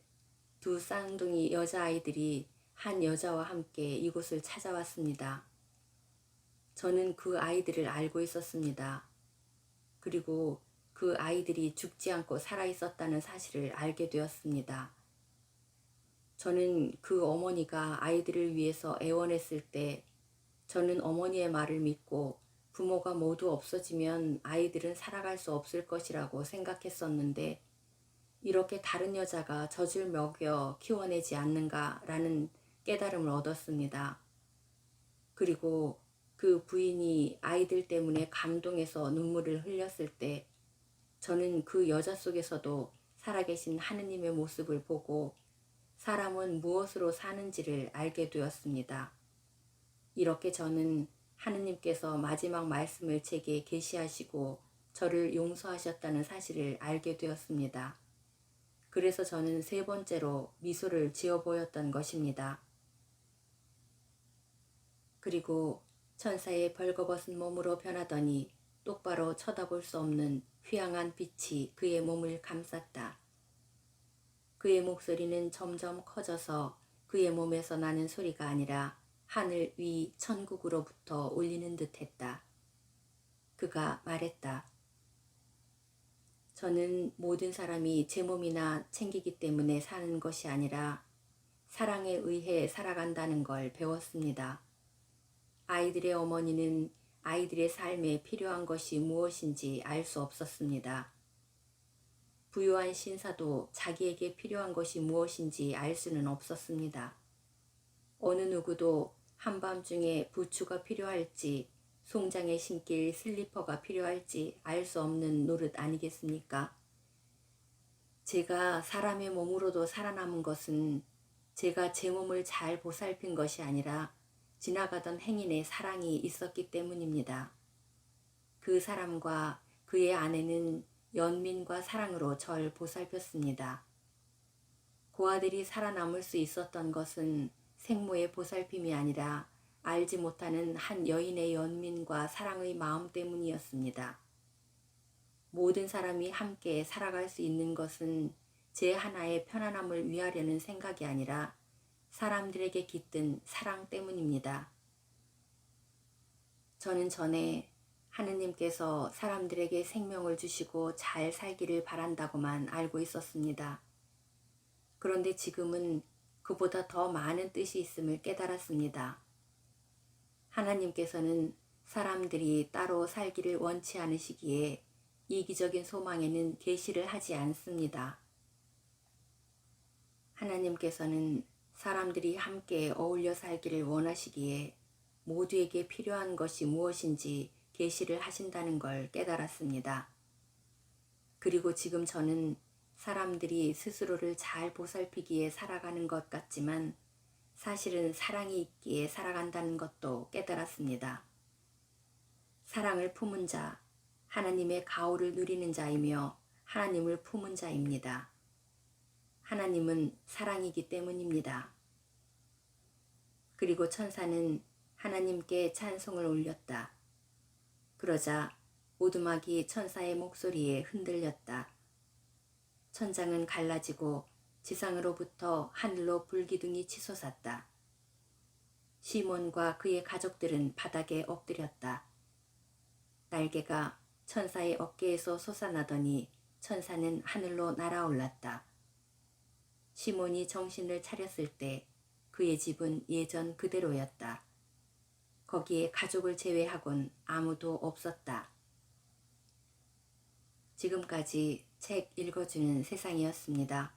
두 쌍둥이 여자아이들이 한 여자와 함께 이곳을 찾아왔습니다. 저는 그 아이들을 알고 있었습니다. 그리고 그 아이들이 죽지 않고 살아있었다는 사실을 알게 되었습니다. 저는 그 어머니가 아이들을 위해서 애원했을 때 저는 어머니의 말을 믿고 부모가 모두 없어지면 아이들은 살아갈 수 없을 것이라고 생각했었는데 이렇게 다른 여자가 젖을 먹여 키워내지 않는가라는 깨달음을 얻었습니다. 그리고 그 부인이 아이들 때문에 감동해서 눈물을 흘렸을 때 저는 그 여자 속에서도 살아계신 하느님의 모습을 보고 사람은 무엇으로 사는지를 알게 되었습니다. 이렇게 저는 하느님께서 마지막 말씀을 제게 계시하시고 저를 용서하셨다는 사실을 알게 되었습니다. 그래서 저는 세 번째로 미소를 지어 보였던 것입니다. 그리고 천사의 벌거벗은 몸으로 변하더니 똑바로 쳐다볼 수 없는 휘황한 빛이 그의 몸을 감쌌다. 그의 목소리는 점점 커져서 그의 몸에서 나는 소리가 아니라 하늘 위 천국으로부터 울리는 듯 했다. 그가 말했다. 저는 모든 사람이 제 몸이나 챙기기 때문에 사는 것이 아니라 사랑에 의해 살아간다는 걸 배웠습니다. 아이들의 어머니는 아이들의 삶에 필요한 것이 무엇인지 알 수 없었습니다. 부유한 신사도 자기에게 필요한 것이 무엇인지 알 수는 없었습니다. 어느 누구도 한밤중에 부추가 필요할지 송장에 신길 슬리퍼가 필요할지 알 수 없는 노릇 아니겠습니까? 제가 사람의 몸으로도 살아남은 것은 제가 제 몸을 잘 보살핀 것이 아니라 지나가던 행인의 사랑이 있었기 때문입니다. 그 사람과 그의 아내는 연민과 사랑으로 절 보살폈습니다. 고아들이 살아남을 수 있었던 것은 생모의 보살핌이 아니라 알지 못하는 한 여인의 연민과 사랑의 마음 때문이었습니다. 모든 사람이 함께 살아갈 수 있는 것은 제 하나의 편안함을 위하려는 생각이 아니라 사람들에게 깃든 사랑 때문입니다. 저는 전에 하느님께서 사람들에게 생명을 주시고 잘 살기를 바란다고만 알고 있었습니다. 그런데 지금은 그보다 더 많은 뜻이 있음을 깨달았습니다. 하나님께서는 사람들이 따로 살기를 원치 않으시기에 이기적인 소망에는 계시를 하지 않습니다. 하나님께서는 사람들이 함께 어울려 살기를 원하시기에 모두에게 필요한 것이 무엇인지 계시를 하신다는 걸 깨달았습니다. 그리고 지금 저는 사람들이 스스로를 잘 보살피기에 살아가는 것 같지만 사실은 사랑이 있기에 살아간다는 것도 깨달았습니다. 사랑을 품은 자, 하나님의 가호를 누리는 자이며 하나님을 품은 자입니다. 하나님은 사랑이기 때문입니다. 그리고 천사는 하나님께 찬송을 올렸다. 그러자 오두막이 천사의 목소리에 흔들렸다. 천장은 갈라지고 지상으로부터 하늘로 불기둥이 치솟았다. 시몬과 그의 가족들은 바닥에 엎드렸다. 날개가 천사의 어깨에서 솟아나더니 천사는 하늘로 날아올랐다. 시몬이 정신을 차렸을 때 그의 집은 예전 그대로였다. 거기에 가족을 제외하곤 아무도 없었다. 지금까지 책 읽어주는 세상이었습니다.